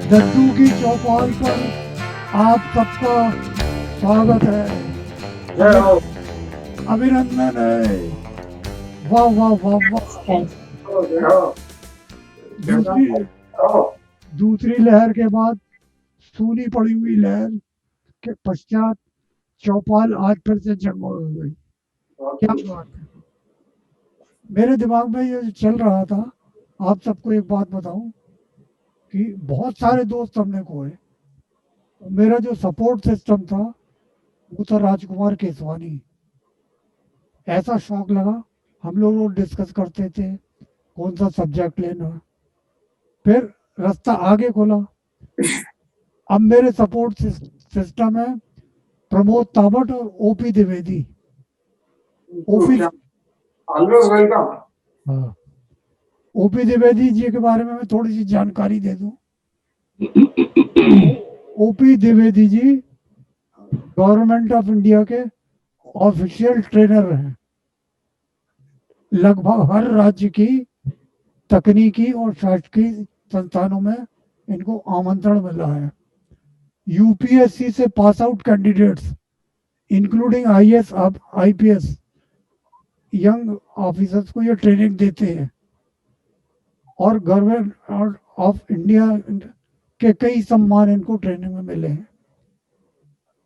दद्दू की चौपाल पर आप सबका स्वागत है, जय हो। अभिनंदन है। वाह वाह वाह वाह। जय हो। दूसरी दूसरी लहर के बाद सूनी पड़ी हुई लहर के पश्चात चौपाल आज फिर से जगमग हो गई। क्या बात है। मेरे दिमाग में ये चल रहा था, आप सबको एक बात बताऊं कि बहुत सारे दोस्त हमने खोए। मेरा जो सपोर्ट सिस्टम था वो था राजकुमार केसवानी। ऐसा शौक लगा, हम लोग डिस्कस करते थे कौन सा सब्जेक्ट लेना। फिर रास्ता आगे खोला। अब मेरे सपोर्ट सिस्टम है प्रमोद ताबट और OP Dwivedi. OP always welcome. हाँ, ओपी द्विवेदी जी के बारे में मैं थोड़ी सी जानकारी दे दूं। OP Dwivedi ji government of India के ऑफिशियल ट्रेनर हैं। लगभग हर राज्य की तकनीकी और शासकीय संस्थानों में इनको आमंत्रण मिला है। यूपीएससी से pass out candidates including IAS IPS young officers को ये ट्रेनिंग देते हैं और गवर्नमेंट ऑफ इंडिया के कई सम्मान इनको ट्रेनिंग में मिले हैं।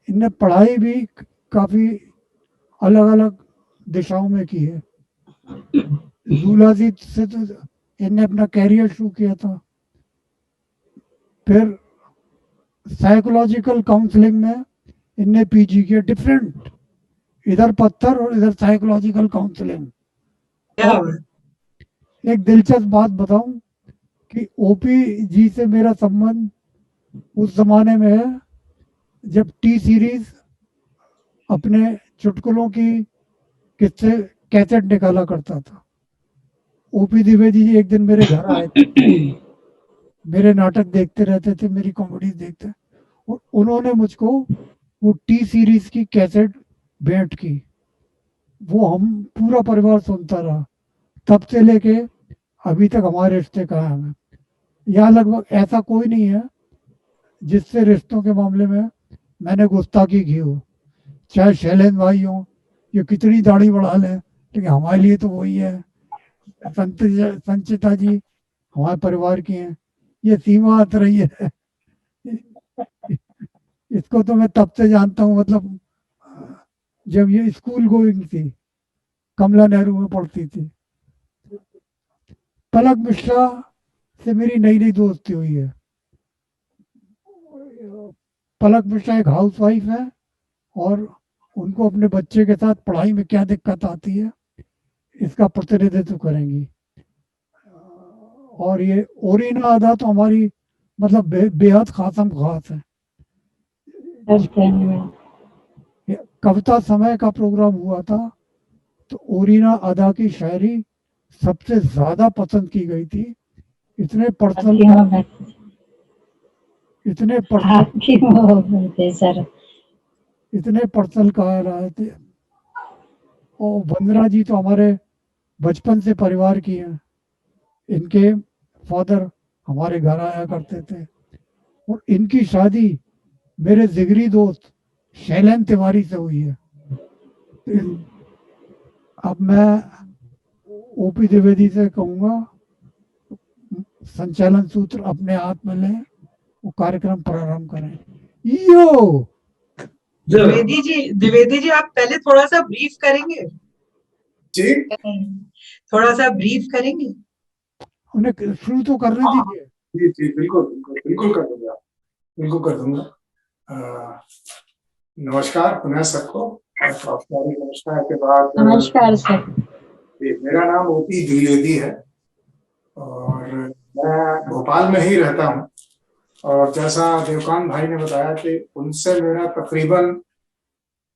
इनने पढ़ाई भी काफ़ी अलग अलग दिशाओं में की है। जूलॉजी से तो इनने अपना कैरियर शुरू किया था। फिर साइकोलॉजिकल काउंसलिंग में इनने पीजी किया। डिफरेंट, इधर पत्थर और इधर साइकोलॉजिकल काउंसलिंग। एक दिलचस्प बात बताऊं कि ओपी जी से मेरा संबंध उस जमाने में है जब टी सीरीज अपने चुटकुलों की किस्से कैसेट निकाला करता था। ओपी द्विवेदी जी एक दिन मेरे घर आए थे, मेरे नाटक देखते रहते थे, मेरी कॉमेडी देखते, और उन्होंने मुझको वो टी सीरीज की कैसेट भेंट की। वो हम पूरा परिवार सुनता रहा। तब से लेके अभी तक हमारे रिश्ते कायम है। यहाँ लगभग ऐसा कोई नहीं है जिससे रिश्तों के मामले में मैंने गुस्ताखी की हो। चाहे शैलेंद्र भाई हो, ये कितनी दाढ़ी बढ़ा लें, लेकिन हमारे लिए तो वही है। संचिता जी हमारे परिवार की हैं। ये सीमा हट रही है। इसको तो मैं तब से जानता हूँ, मतलब जब ये स्कूल गोइंग थी, कमला नेहरू में पढ़ती थी। पलक मिश्रा से मेरी नई नई दोस्ती हुई है। पलक मिश्रा एक हाउसवाइफ है और उनको अपने बच्चे के साथ पढ़ाई में क्या दिक्कत आती है इसका प्रतिनिधित्व करेंगी। और ये ओरिना अदा तो हमारी मतलब बेहद खासम खास है। कविता समय का प्रोग्राम हुआ था तो ओरिना अदा की शायरी सबसे ज्यादा पसंद की गई थी। इतने पर्सनल इतने पर्सनल कहा रहे थे। और वंदना जी तो हमारे बचपन से परिवार की हैं। इनके फादर हमारे घर आया करते थे और इनकी शादी मेरे जिगरी दोस्त शैलेंद्र तिवारी से हुई है। अब मैं ओपी द्विवेदी से कहूँगा संचालन सूत्र अपने हाथ में लें, वो कार्यक्रम प्रारंभ करें। यो द्विवेदी जी आप पहले थोड़ा सा ब्रीफ करेंगे जी, थोड़ा सा ब्रीफ करेंगे। उन्हें शुरू तो करने दीजिए। जी जी बिल्कुल बिल्कुल बिल्कुल कर दूंगा, बिल्कुल कर दूंगा। नमस्कार पुनः सबको। औपचारिक नमस्कार के बाद नमस्कार सर। मेरा नाम ओपी द्विवेदी है और मैं भोपाल में ही रहता हूँ। और जैसा देवकांत भाई ने बताया कि उनसे मेरा तकरीबन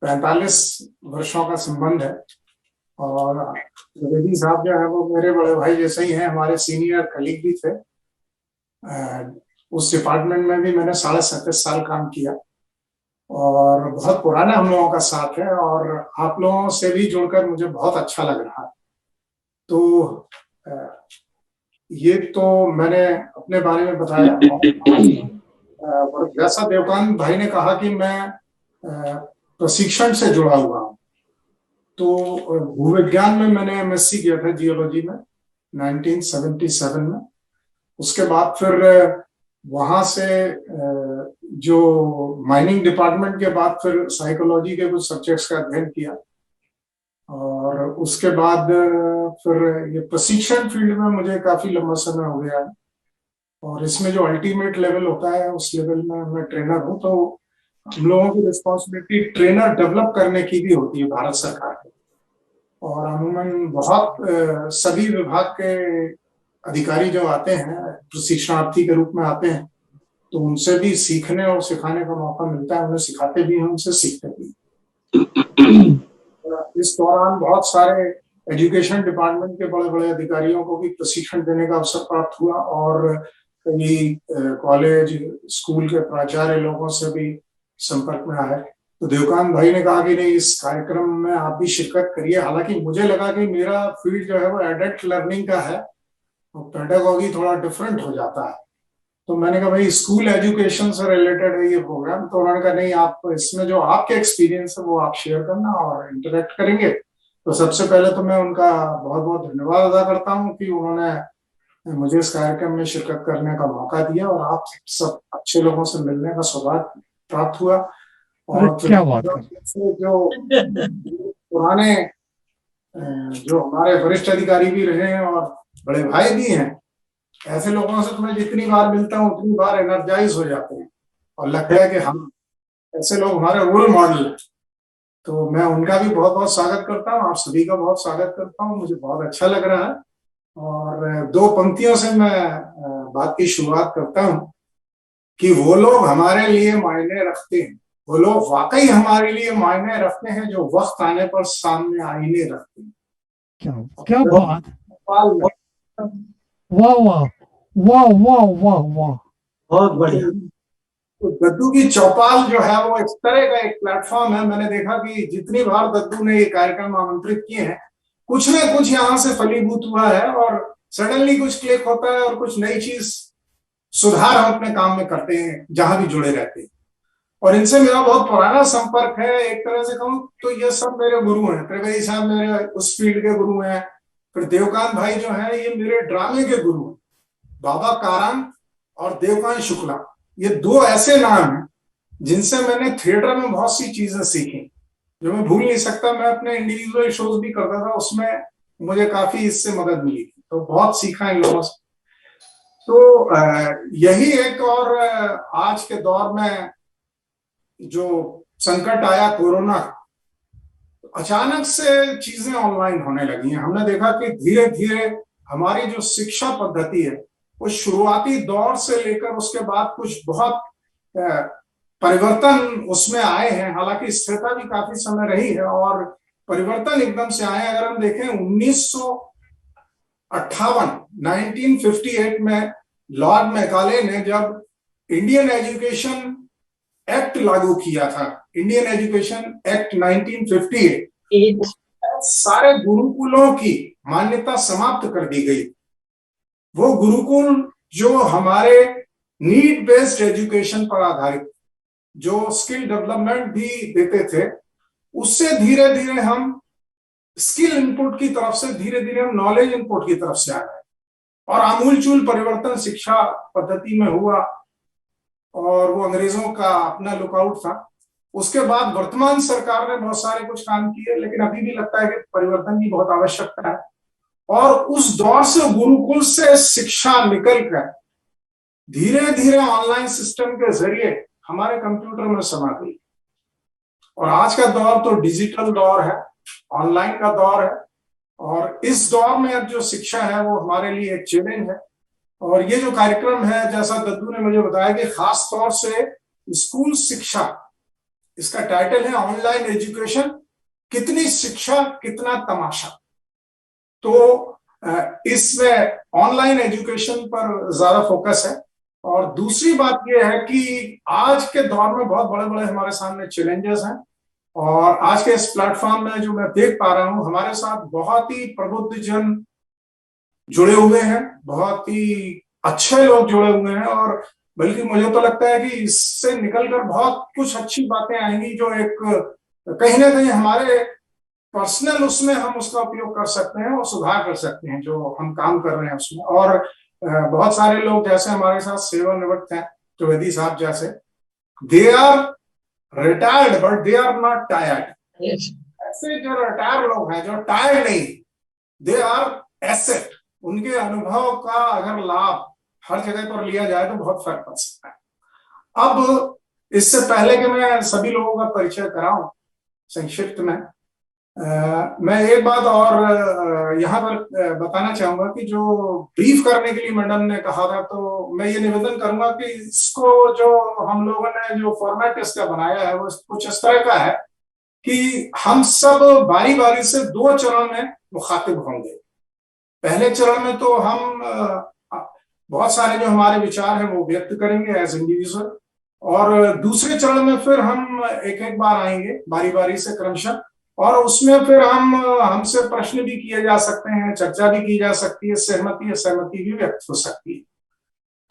45 वर्षों का संबंध है। और द्विवेदी साहब जो है वो मेरे बड़े भाई जैसे ही हैं, हमारे सीनियर कलीग भी थे। उस डिपार्टमेंट में भी मैंने 37.5 साल काम किया और बहुत पुराना हम लोगों का साथ है और आप लोगों से भी जुड़कर मुझे बहुत अच्छा लग रहा है। तो ये तो मैंने अपने बारे में बताया। और जैसा देवकांत भाई ने कहा कि मैं प्रशिक्षण से जुड़ा हुआ हूँ, तो भूविज्ञान में मैंने एमएससी किया था जियोलॉजी में 1977 में। उसके बाद फिर वहां से जो माइनिंग डिपार्टमेंट के बाद फिर साइकोलॉजी के कुछ सब्जेक्ट्स का अध्ययन किया, और उसके बाद फिर ये प्रशिक्षण फील्ड में मुझे काफी लंबा समय हो गया है, और इसमें जो अल्टीमेट लेवल होता है उस लेवल में मैं ट्रेनर हूँ। तो हम लोगों की रिस्पॉन्सिबिलिटी ट्रेनर डेवलप करने की भी होती है भारत सरकार की, और अमूमन बहुत सभी विभाग के अधिकारी जो आते हैं प्रशिक्षणार्थी के रूप में आते हैं, तो उनसे भी सीखने और सिखाने का मौका मिलता है, उन्हें सिखाते भी हैं, उनसे सीखते भी। इस दौरान बहुत सारे एजुकेशन डिपार्टमेंट के बड़े बड़े अधिकारियों को भी प्रशिक्षण देने का अवसर प्राप्त हुआ, और कई कॉलेज स्कूल के प्राचार्य लोगों से भी संपर्क में आए। तो देवकांत भाई ने कहा कि नहीं, इस कार्यक्रम में आप भी शिरकत करिए। हालांकि मुझे लगा कि मेरा फील्ड जो है वो एडल्ट लर्निंग का है, और पेडागॉजी थोड़ा डिफरेंट हो जाता है। तो मैंने कहा भाई स्कूल एजुकेशन से रिलेटेड है ये प्रोग्राम, तो उन्होंने कहा नहीं, आप इसमें जो आपके एक्सपीरियंस है वो आप शेयर करना और इंटरेक्ट करेंगे। तो सबसे पहले तो मैं उनका बहुत बहुत धन्यवाद अदा करता हूँ कि उन्होंने मुझे इस कार्यक्रम में शिरकत करने का मौका दिया, और आप सब अच्छे लोगों से मिलने का सौभाग्य प्राप्त हुआ। और क्या बात है। जो पुराने जो हमारे वरिष्ठ अधिकारी भी रहे हैं और बड़े भाई भी हैं, ऐसे लोगों से तो मैं जितनी बार मिलता हूँ उतनी बार एनर्जाइज हो जाते हैं, और लगता है कि हम ऐसे लोग हमारे रोल मॉडल हैं। तो मैं उनका भी बहुत बहुत स्वागत करता हूँ, आप सभी का बहुत स्वागत करता हूँ, मुझे बहुत अच्छा लग रहा है। और दो पंक्तियों से मैं बात की शुरुआत करता हूँ कि वो लोग हमारे लिए मायने रखते हैं, वो लोग वाकई हमारे लिए मायने रखते हैं, जो वक्त आने पर सामने आईने रखते हैं। क्या बात, वाह वाह वाह वाह वाह वाह, बहुत बढ़िया। तो दद्दू की चौपाल जो है वो इस तरह का एक प्लेटफॉर्म है। मैंने देखा कि जितनी बार दद्दू ने ये कार्यक्रम आमंत्रित किए हैं, कुछ ना कुछ यहाँ से फलीभूत हुआ है, और सडनली कुछ क्लिक होता है और कुछ नई चीज सुधार हम अपने काम में करते हैं जहां भी जुड़े रहते हैं। और इनसे मेरा बहुत पुराना संपर्क है। एक तरह से कहूँ तो ये सब मेरे गुरु हैं। त्रिवेदी साहब मेरे उस फील्ड के गुरु हैं, फिर देवकांत भाई जो है ये मेरे ड्रामे के गुरु हैं, बाबा कारंग और देवकांत शुक्ला। ये दो ऐसे नाम हैं जिनसे मैंने थिएटर में बहुत सी चीजें सीखी जो मैं भूल नहीं सकता। मैं अपने इंडिविजुअल शोज भी करता था, उसमें मुझे काफी इससे मदद मिली थी, तो बहुत सीखा इन लोगों से। तो यही एक, और आज के दौर में जो संकट आया कोरोना, अचानक से चीजें ऑनलाइन होने लगी हैं। हमने देखा कि धीरे धीरे हमारी जो शिक्षा पद्धति है वो शुरुआती दौर से लेकर उसके बाद कुछ बहुत परिवर्तन उसमें आए हैं। हालांकि स्थिरता भी काफी समय रही है और परिवर्तन एकदम से आए। अगर हम देखें 1958 में लॉर्ड मैकाले ने जब इंडियन एजुकेशन एक्ट लागू किया था, इंडियन एजुकेशन एक्ट 1958, सारे गुरुकुलों की मान्यता समाप्त कर दी गई। वो गुरुकुल जो हमारे नीड बेस्ड एजुकेशन पर आधारित, जो स्किल डेवलपमेंट भी देते थे, उससे धीरे धीरे हम स्किल इनपुट की तरफ से धीरे धीरे हम नॉलेज इनपुट की तरफ से आ गए, और आमूलचूल परिवर्तन शिक्षा पद्धति में हुआ, और वो अंग्रेजों का अपना लुकआउट था। उसके बाद वर्तमान सरकार ने बहुत सारे कुछ काम किए, लेकिन अभी भी लगता है कि परिवर्तन की बहुत आवश्यकता है। और उस दौर से गुरुकुल से शिक्षा निकलकर धीरे धीरे ऑनलाइन सिस्टम के जरिए हमारे कंप्यूटर में समा गई। और आज का दौर तो डिजिटल दौर है, ऑनलाइन का दौर है, और इस दौर में अब जो शिक्षा है वो हमारे लिए एक चैलेंज है। और ये जो कार्यक्रम है, जैसा दद्दू ने मुझे बताया कि खास तौर से स्कूल शिक्षा, इसका टाइटल है ऑनलाइन एजुकेशन, कितनी शिक्षा कितना तमाशा। तो इसमें ऑनलाइन एजुकेशन पर ज्यादा फोकस है। और दूसरी बात यह है कि आज के दौर में बहुत बड़े बड़े हमारे सामने चैलेंजेस हैं, और आज के इस प्लेटफॉर्म में जो मैं देख पा रहा हूं, हमारे साथ बहुत ही प्रबुद्ध जन जुड़े हुए हैं, बहुत ही अच्छे लोग जुड़े हुए हैं, और बल्कि मुझे तो लगता है कि इससे निकलकर बहुत कुछ अच्छी बातें आएंगी, जो एक कहीं ना कहीं हमारे पर्सनल उसमें हम उसका उपयोग कर सकते हैं और सुधार कर सकते हैं जो हम काम कर रहे हैं उसमें। और बहुत सारे लोग जैसे हमारे साथ सेवानिवृत्त हैं, त्रिवेदी साहब जैसे, they are retired but they are not tired. ऐसे जो रिटायर्ड लोग हैं जो टायर्ड नहीं, दे आर एसेट। उनके अनुभव का अगर लाभ हर जगह पर लिया जाए तो बहुत फर्क पड़ सकता है। अब इससे पहले कि मैं सभी लोगों का परिचय कराऊं संक्षिप्त में, मैं एक बात और यहाँ पर बताना चाहूंगा कि जो ब्रीफ करने के लिए मैडम ने कहा था, तो मैं ये निवेदन करूंगा कि इसको जो हम लोगों ने जो फॉर्मेट इसका बनाया है वो कुछ इस तरह का है कि हम सब बारी बारी से 2 चरण में मुखातिब होंगे। पहले चरण में तो हम बहुत सारे जो हमारे विचार हैं वो व्यक्त करेंगे एज इंडिविजुअल, और दूसरे चरण में फिर हम एक एक बार आएंगे बारी बारी से क्रमशः, और उसमें फिर हमसे प्रश्न भी किए जा सकते हैं, चर्चा भी की जा सकती है, सहमति असहमति भी व्यक्त हो सकती है।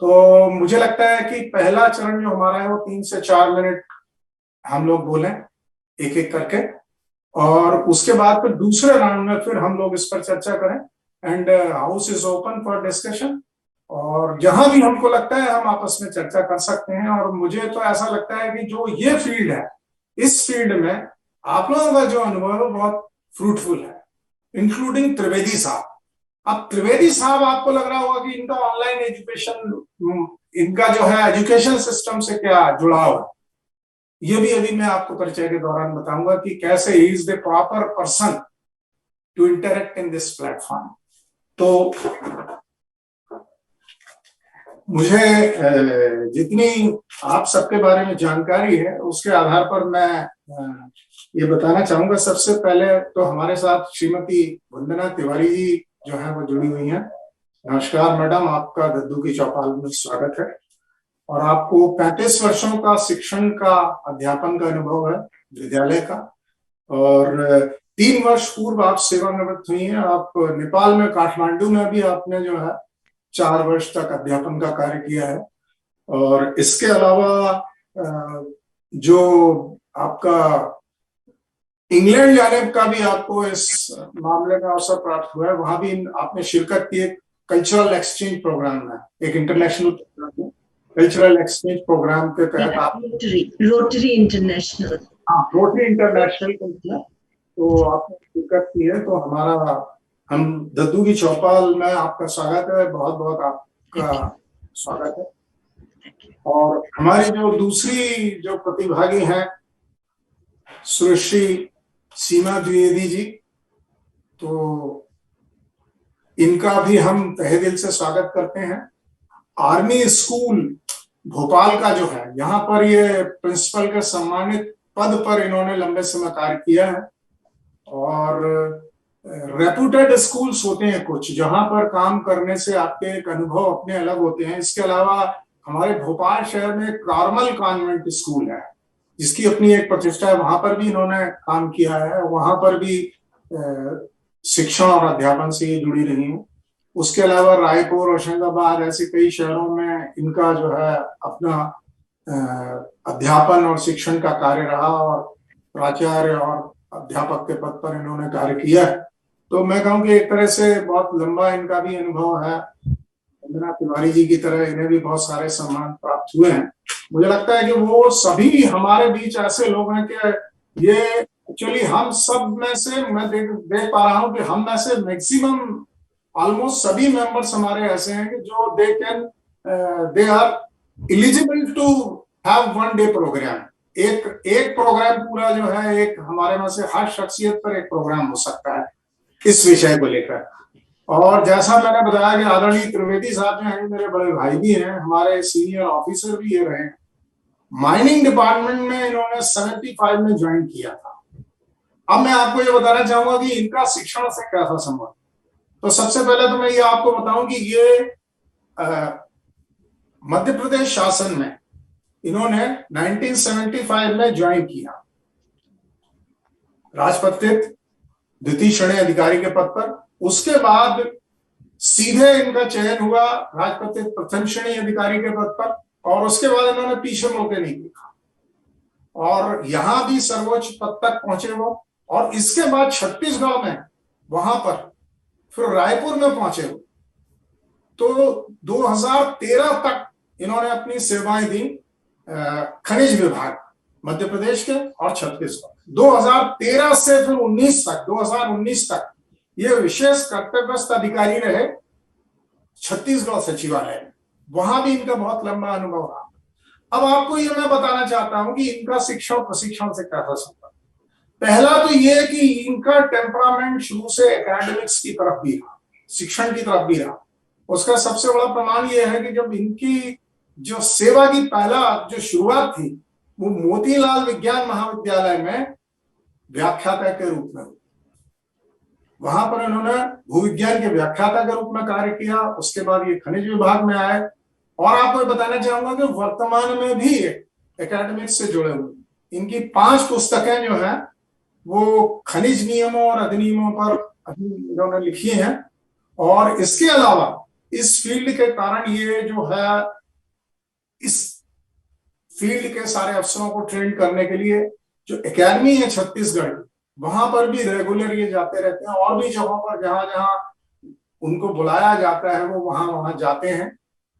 तो मुझे लगता है कि पहला चरण जो हमारा है वो 3 से 4 मिनट हम लोग बोलें एक एक करके, और उसके बाद फिर दूसरे राउंड में फिर हम लोग इस पर चर्चा करें। And house is open for discussion, और जहां भी हमको लगता है हम आपस में चर्चा कर सकते हैं। और मुझे तो ऐसा लगता है कि जो ये फील्ड है, इस फील्ड में आप लोगों का जो अनुभव है बहुत फ्रूटफुल है, इंक्लूडिंग त्रिवेदी साहब। अब त्रिवेदी साहब आपको लग रहा होगा कि इनका ऑनलाइन एजुकेशन, इनका जो है एजुकेशन सिस्टम से क्या जुड़ाव है, ये भी अभी मैं आपको परिचय के दौरान बताऊंगा कि कैसे he is the proper person to interact in this platform. तो मुझे जितनी आप सबके बारे में जानकारी है उसके आधार पर मैं ये बताना चाहूंगा। सबसे पहले तो हमारे साथ श्रीमती वंदना तिवारी जी जो है वो जुड़ी हुई हैं। नमस्कार मैडम, आपका दद्दू की चौपाल में स्वागत है। और आपको 35 वर्षों का शिक्षण का अध्यापन का अनुभव है विद्यालय का, और 3 वर्ष पूर्व आप सेवानिवृत्त हुई हैं। आप नेपाल में काठमांडू में भी आपने जो है 4 वर्ष तक अध्यापन का कार्य किया है। और इसके अलावा जो आपका इंग्लैंड जाने का भी आपको इस मामले में अवसर प्राप्त हुआ है, वहां भी आपने शिरकत की एक कल्चरल एक्सचेंज प्रोग्राम में, एक इंटरनेशनल कल्चरल एक्सचेंज प्रोग्राम के तहत आप रोटरी इंटरनेशनल, रोटरी इंटरनेशनल तो आपने शिरकत की है। तो हमारा, हम दद्दू की चौपाल में आपका स्वागत है, बहुत बहुत आपका स्वागत है। और हमारी जो दूसरी जो प्रतिभागी हैं सुश्री सीमा द्विवेदी जी, तो इनका भी हम तहे दिल से स्वागत करते हैं। आर्मी स्कूल भोपाल का जो है, यहाँ पर ये प्रिंसिपल के सम्मानित पद पर इन्होंने लंबे समय कार्य किया है। और रेप्यूटेड स्कूल्स होते हैं कुछ, जहां पर काम करने से आपके एक अनुभव अपने अलग होते हैं। इसके अलावा हमारे भोपाल शहर में कार्मल कॉन्वेंट स्कूल है जिसकी अपनी एक प्रतिष्ठा है, वहां पर भी इन्होंने काम किया है, वहां पर भी शिक्षण और अध्यापन से ये जुड़ी रही हैं। उसके अलावा रायपुर, होशंगाबाद, ऐसे कई शहरों में इनका जो है अपना अध्यापन और शिक्षण का कार्य रहा, और प्राचार्य और अध्यापक के पद पर इन्होंने कार्य किया है। तो मैं कहूँ कि एक तरह से बहुत लंबा इनका भी अनुभव है। वंदना तिवारी जी की तरह इन्हें भी बहुत सारे सम्मान प्राप्त हुए हैं। मुझे लगता है कि वो सभी हमारे बीच ऐसे लोग हैं कि ये एक्चुअली हम सब में से, मैं देख पा रहा हूँ कि हम में से मैक्सिमम ऑलमोस्ट सभी मेंबर्स हमारे ऐसे हैं कि जो they are eligible to have 1 day program. एक प्रोग्राम पूरा जो है, एक हमारे में से हर शख्सियत पर एक प्रोग्राम हो सकता है इस विषय को लेकर। और जैसा मैंने बताया कि आदरणीय त्रिवेदी साहब जो हैं मेरे बड़े भाई भी हैं, हमारे सीनियर ऑफिसर भी ये रहे। माइनिंग डिपार्टमेंट में इन्होंने 75 में ज्वाइन किया था। अब मैं आपको ये बताना चाहूंगा कि इनका शिक्षण से कैसा संबंध। तो सबसे पहले तो मैं ये आपको बताऊं कि ये मध्य प्रदेश शासन में इन्होंने 1975 में ज्वाइन किया, राजपत्रित द्वितीय श्रेणी अधिकारी के पद पर। उसके बाद सीधे इनका चयन हुआ राजपत्रित प्रथम श्रेणी अधिकारी के पद पर, और उसके बाद इन्होंने पीछे मुड़ के नहीं देखा और यहां भी सर्वोच्च पद तक पहुंचे वो। और इसके बाद छत्तीसगढ़ में वहां पर फिर रायपुर में पहुंचे वो। तो 2013 तक इन्होंने अपनी सेवाएं दी खनिज विभाग मध्य प्रदेश के और छत्तीसगढ़। 2013 से फिर 2019 तक ये विशेष कर्तव्यस्थ अधिकारी रहे छत्तीसगढ़ सचिवालय में। वहां भी इनका बहुत लंबा अनुभव रहा। अब आपको ये मैं बताना चाहता हूं कि इनका शिक्षण प्रशिक्षण से कैसा संबंध। पहला तो ये कि इनका टेम्परामेंट शुरू से एकेडमिक्स की तरफ भी रहा, शिक्षण की तरफ भी रहा। उसका सबसे बड़ा प्रमाण ये है कि जब इनकी जो सेवा की पहला जो शुरुआत थी वो मोतीलाल विज्ञान महाविद्यालय में व्याख्याता के रूप में, वहां पर इन्होंने भूविज्ञान के व्याख्याता के रूप में कार्य किया। उसके बाद ये खनिज विभाग में आए और आपको बताना चाहूंगा कि वर्तमान में भी एकेडमिक्स से जुड़े हुए इनकी 5 पुस्तकें जो हैं वो खनिज नियमों और अधिनियमों पर इन्होंने लिखी हैं। और इसके अलावा इस फील्ड के कारण ये जो है इस फील्ड के सारे अफसरों को ट्रेन करने के लिए जो एकेडमी है छत्तीसगढ़, वहां पर भी रेगुलर ये जाते रहते हैं और भी जगहों पर जहां जहां उनको बुलाया जाता है वो वहां वहां जाते हैं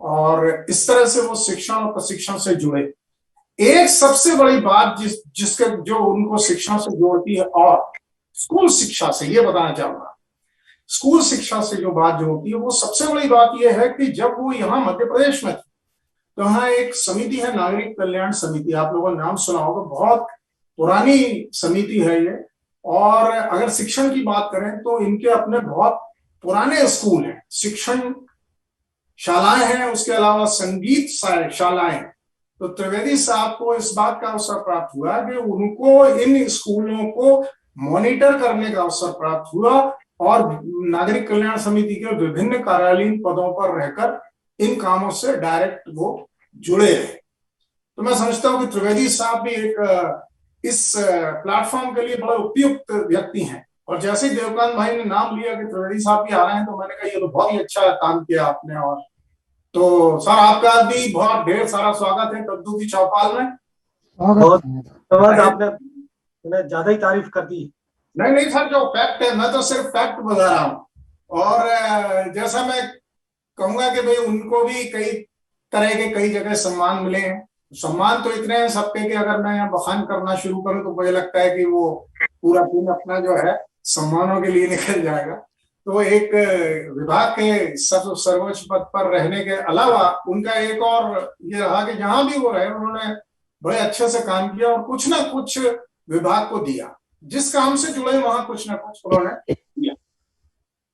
और इस तरह से वो शिक्षण और प्रशिक्षण से जुड़े। एक सबसे बड़ी बात जिसके जो उनको शिक्षण से जोड़ती है और स्कूल शिक्षा से, ये बताना चाहूंगा, स्कूल शिक्षा से जो बात जोड़ती है वो सबसे बड़ी बात यह है कि जब वो यहाँ मध्य प्रदेश में थे तो यहाँ एक समिति है नागरिक कल्याण समिति, आप लोगों ने नाम सुना होगा, बहुत पुरानी समिति है ये। और अगर शिक्षण की बात करें तो इनके अपने बहुत पुराने स्कूल हैं, शिक्षण शालाएं हैं, उसके अलावा संगीत शालाएं हैं। तो त्रिवेदी साहब को इस बात का अवसर प्राप्त हुआ कि उनको इन स्कूलों को मॉनिटर करने का अवसर प्राप्त हुआ और नागरिक कल्याण समिति के विभिन्न कार्यालयीन पदों पर रहकर इन कामों से डायरेक्ट वो जुड़े रहे। तो मैं समझता हूं कि त्रिवेदी साहब भी एक इस प्लेटफॉर्म के लिए बड़े उपयुक्त व्यक्ति हैं। और जैसे ही देवकांत भाई ने नाम लिया कि त्रिवेदी साहब भी आ रहे हैं तो मैंने कहा ये तो बहुत ही अच्छा काम किया आपने। और तो सर आपका भी बहुत ढेर सारा स्वागत है कद्दू की चौपाल में। बहुत धन्यवाद, आपने ज्यादा ही तारीफ कर दी। नहीं सर, जो फैक्ट है मैं तो सिर्फ फैक्ट बता रहा हूँ। और जैसा मैं कहूंगा कि भाई उनको भी कई तरह के कई जगह सम्मान मिले हैं। सम्मान तो इतने हैं सबके कि अगर मैं यहाँ बखान करना शुरू करूं तो मुझे लगता है कि वो पूरा दिन अपना जो है सम्मानों के लिए निकल जाएगा। तो एक विभाग के सर्वोच्च पद पर रहने के अलावा उनका एक और ये रहा कि जहां भी वो रहे उन्होंने बड़े अच्छे से काम किया और कुछ ना कुछ विभाग को दिया, जिस काम से जुड़े वहां कुछ ना कुछ उन्होंने दिया।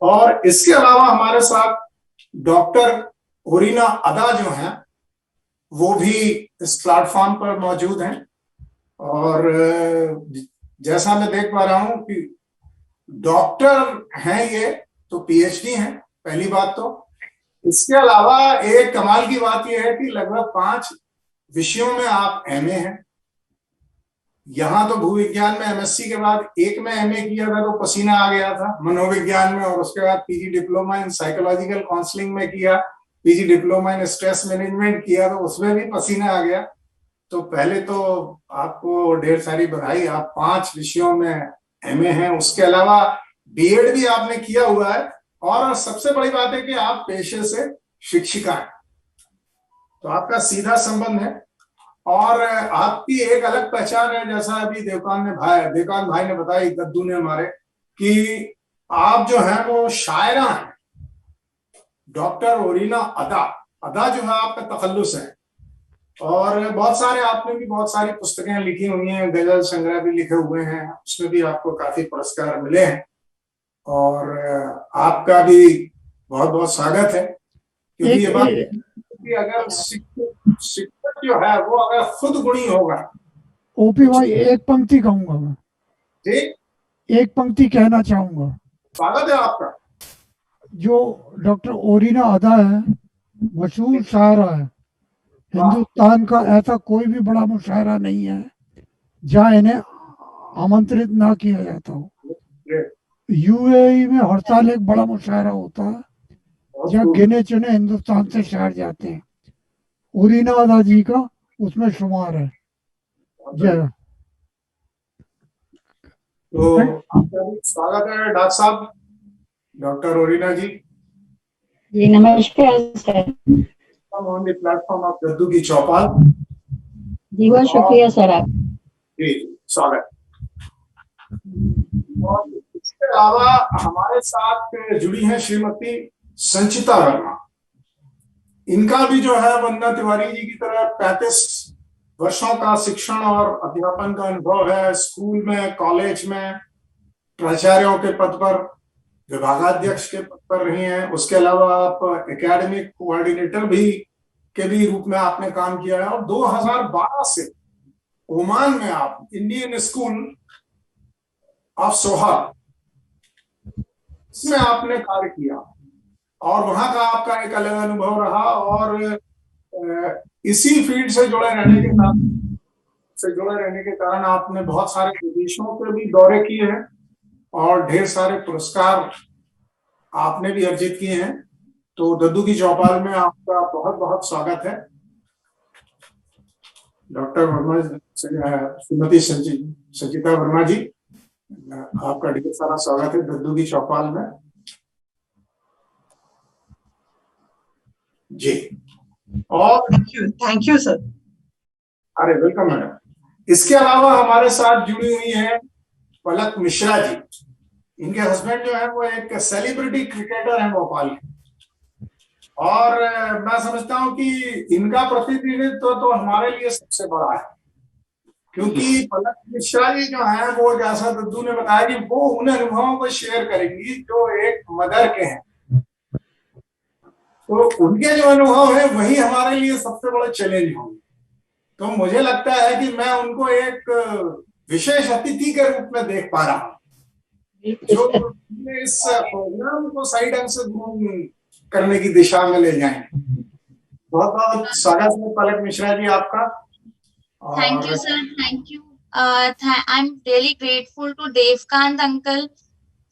और इसके अलावा हमारे साथ डॉक्टर ओरिना अदा जो हैं वो भी इस प्लेटफॉर्म पर मौजूद हैं। और जैसा मैं देख पा रहा हूं कि डॉक्टर हैं ये तो पीएचडी हैं, पहली बात। तो इसके अलावा एक कमाल की बात यह है कि लगभग 5 विषयों में आप एमए हैं। यहाँ तो भूविज्ञान में एमएससी के बाद एक में एमए किया था तो पसीना आ गया था मनोविज्ञान में, और उसके बाद PG diploma in psychological counselling में किया, PG diploma in stress management किया तो उसमें भी पसीना आ गया। तो पहले तो आपको ढेर सारी बधाई, आप 5 विषयों में एमए हैं। उसके अलावा बीएड भी आपने किया हुआ है और सबसे बड़ी बात है कि आप पेशे से शिक्षिका हैं, तो आपका सीधा संबंध है। और आपकी एक अलग पहचान है, जैसा अभी देवकांत भाई ने बताया, कद्दू ने हमारे, कि आप जो है वो शायरा हैं। डॉक्टर ओरिना अदा जो है आपका तखल्लुस है। और बहुत सारी पुस्तकें लिखी हुई हैं, गजल संग्रह भी लिखे हुए हैं, उसमें भी आपको काफी पुरस्कार मिले हैं। और आपका भी बहुत बहुत स्वागत है, क्योंकि ये बात कि अगर शिक्षक जो है वो अगर खुद गुणी होगा। ओपी भाई एक पंक्ति कहूंगा मैं, ठीक, एक पंक्ति कहना चाहूंगा। स्वागत है आपका। जो डॉक्टर ओरिना अदा है मशहूर शायरा है, हिंदुस्तान का ऐसा कोई भी बड़ा मुशायरा नहीं है जहाँ इन्हें आमंत्रित ना किया जाता हो। यूएई में हर साल एक बड़ा मुशायरा होता है जहाँ गिने चुने हिंदुस्तान से शायर जाते हैं। उरीना दादा जी का उसमें शुमार है। जय। तो आपका भी स्वागत है डॉक्टर साहब, डॉक्टर ओरिना जी। जी नमस्कार sir. On the platform of Daddu की चौपाल। जी बहुत शुक्रिया सर आप। जी स्वागत। और इसके अलावा हमारे साथ जुड़ी हैं श्रीमती संचिता वर्मा। इनका भी जो है वंदना तिवारी जी की तरह 35 वर्षों का शिक्षण और अध्यापन का अनुभव है। स्कूल में, कॉलेज में प्राचार्यों के पद पर, विभागाध्यक्ष के पद पर रही हैं। उसके अलावा आप एकेडमिक कोऑर्डिनेटर के भी रूप में आपने काम किया है। और 2012 से ओमान में आप इंडियन स्कूल ऑफ सोहा इसमें आपने कार्य किया और वहां का आपका एक अलग अनुभव रहा। और इसी फील्ड से जुड़े रहने के कारण आपने बहुत सारे विदेशों के भी दौरे किए हैं और ढेर सारे पुरस्कार आपने भी अर्जित किए हैं। तो दद्दू की चौपाल में आपका बहुत बहुत स्वागत है। डॉक्टर वर्मा, श्रीमती संचिता वर्मा जी, आपका ढेर सारा स्वागत है दद्दू की चौपाल में। जी। और थैंक यू सर। अरे वेलकम मैडम। इसके अलावा हमारे साथ जुड़ी हुई है पलक मिश्रा जी। इनके हस्बैंड जो है वो एक सेलिब्रिटी क्रिकेटर हैं भोपाल के। और मैं समझता हूं कि इनका प्रतिनिधित्व तो हमारे लिए सबसे बड़ा है, क्योंकि पलक मिश्रा जी जो है वो, जैसा दद्दू ने बताया, कि वो उन अनुभवों को शेयर करेंगी जो एक मदर के हैं। तो उनके जो अनुभव है वही हमारे लिए सबसे बड़ा चैलेंज होंगे। तो मुझे लगता है कि मैं उनको एक विशेष अतिथि के रूप में देख पा रहा हूँ, जो इस प्रोग्राम को सही ढंग से ग्रूम करने की दिशा में ले जाएंगे। बहुत बहुत स्वागत है पलक मिश्रा जी आपका। Thank you sir, thank you. I am really grateful to Devkant uncle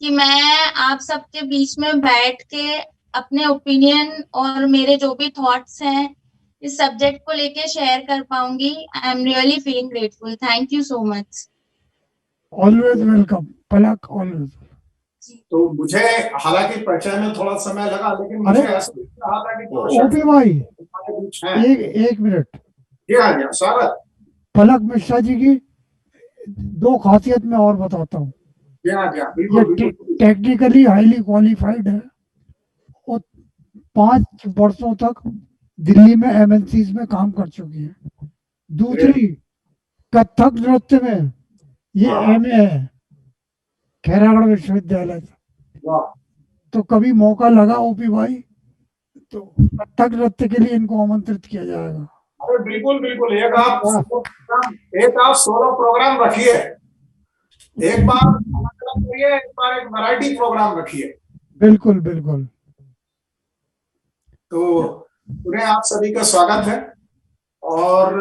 कि मैं आप सबके बीच में बैठ के अपने ओपिनियन और मेरे जो भी थॉट्स हैं इस सब्जेक्ट को लेके शेयर कर पाऊंगी। आई am really feeling grateful. Thank you so much. Always welcome Palak, always. तो मुझे हालांकि परिचय में थोड़ा समय लगा, लेकिन मुझे ऐसा लगा था कि ओपी भाई है। एक मिनट। जी हाँ जी, स्वागत। पलक मिश्रा जी की दो खासियत मैं और बताता हूँ। जी हाँ जी हाँ, ये बिल्कुल। टेक्निकली हाईली क्वालिफाइड है और 5 वर्षों तक दिल्ली में एमएनसीज में काम कर चुकी है। दूसरी, कथक नृत्य में ये एमए है खैरागढ़ विश्वविद्यालय से। वाह। तो कभी मौका लगा ओपी भाई तो कथक नृत्य के लिए इनको आमंत्रित किया जाएगा। अरे बिल्कुल बिल्कुल। एक आप सोलो प्रोग्राम रखिए, एक बार अलग अलग करिए, एक बार एक वैरायटी प्रोग्राम रखिए। बिल्कुल बिल्कुल। तो उन्हें आप सभी का स्वागत है। और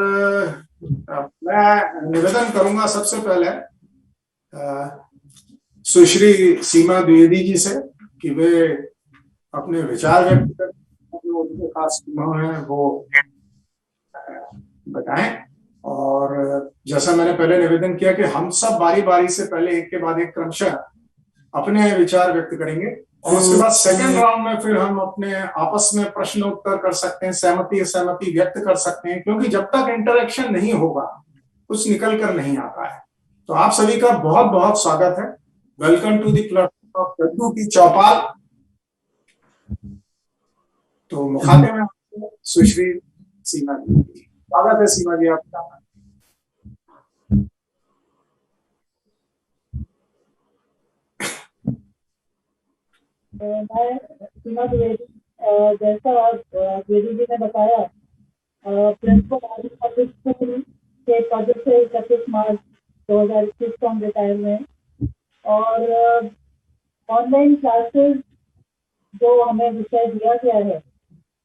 मैं निवेदन करूंगा सबसे पहले सुश्री सीमा द्विवेदी जी से कि वे अपने विचार व्यक्त कर, जो उनके खास अनुभव हैं वो बताएं। और जैसा मैंने पहले निवेदन किया कि हम सब बारी बारी से पहले एक के बाद एक क्रमशः अपने विचार व्यक्त करेंगे और उसके बाद सेकंड राउंड में फिर हम अपने आपस में प्रश्न उत्तर कर सकते हैं, सहमति असहमति व्यक्त कर सकते हैं, क्योंकि जब तक इंटरेक्शन नहीं होगा कुछ निकल कर नहीं आता है। तो आप सभी का बहुत बहुत स्वागत है। Welcome to the platform of Daddu की चौपाल। तो मुखातिब में सुश्री सीमा जी, स्वागत है सीमा जी आपका। मैं सीमा द्विवेदी, जैसा द्विवेदी जी ने बताया, प्रिंसिपल आर्मी पब्लिक स्कूल के पद से 31 मार्च 2021 को हम रिटायर हुए और ऑनलाइन क्लासेस जो हमें विषय दिया गया है,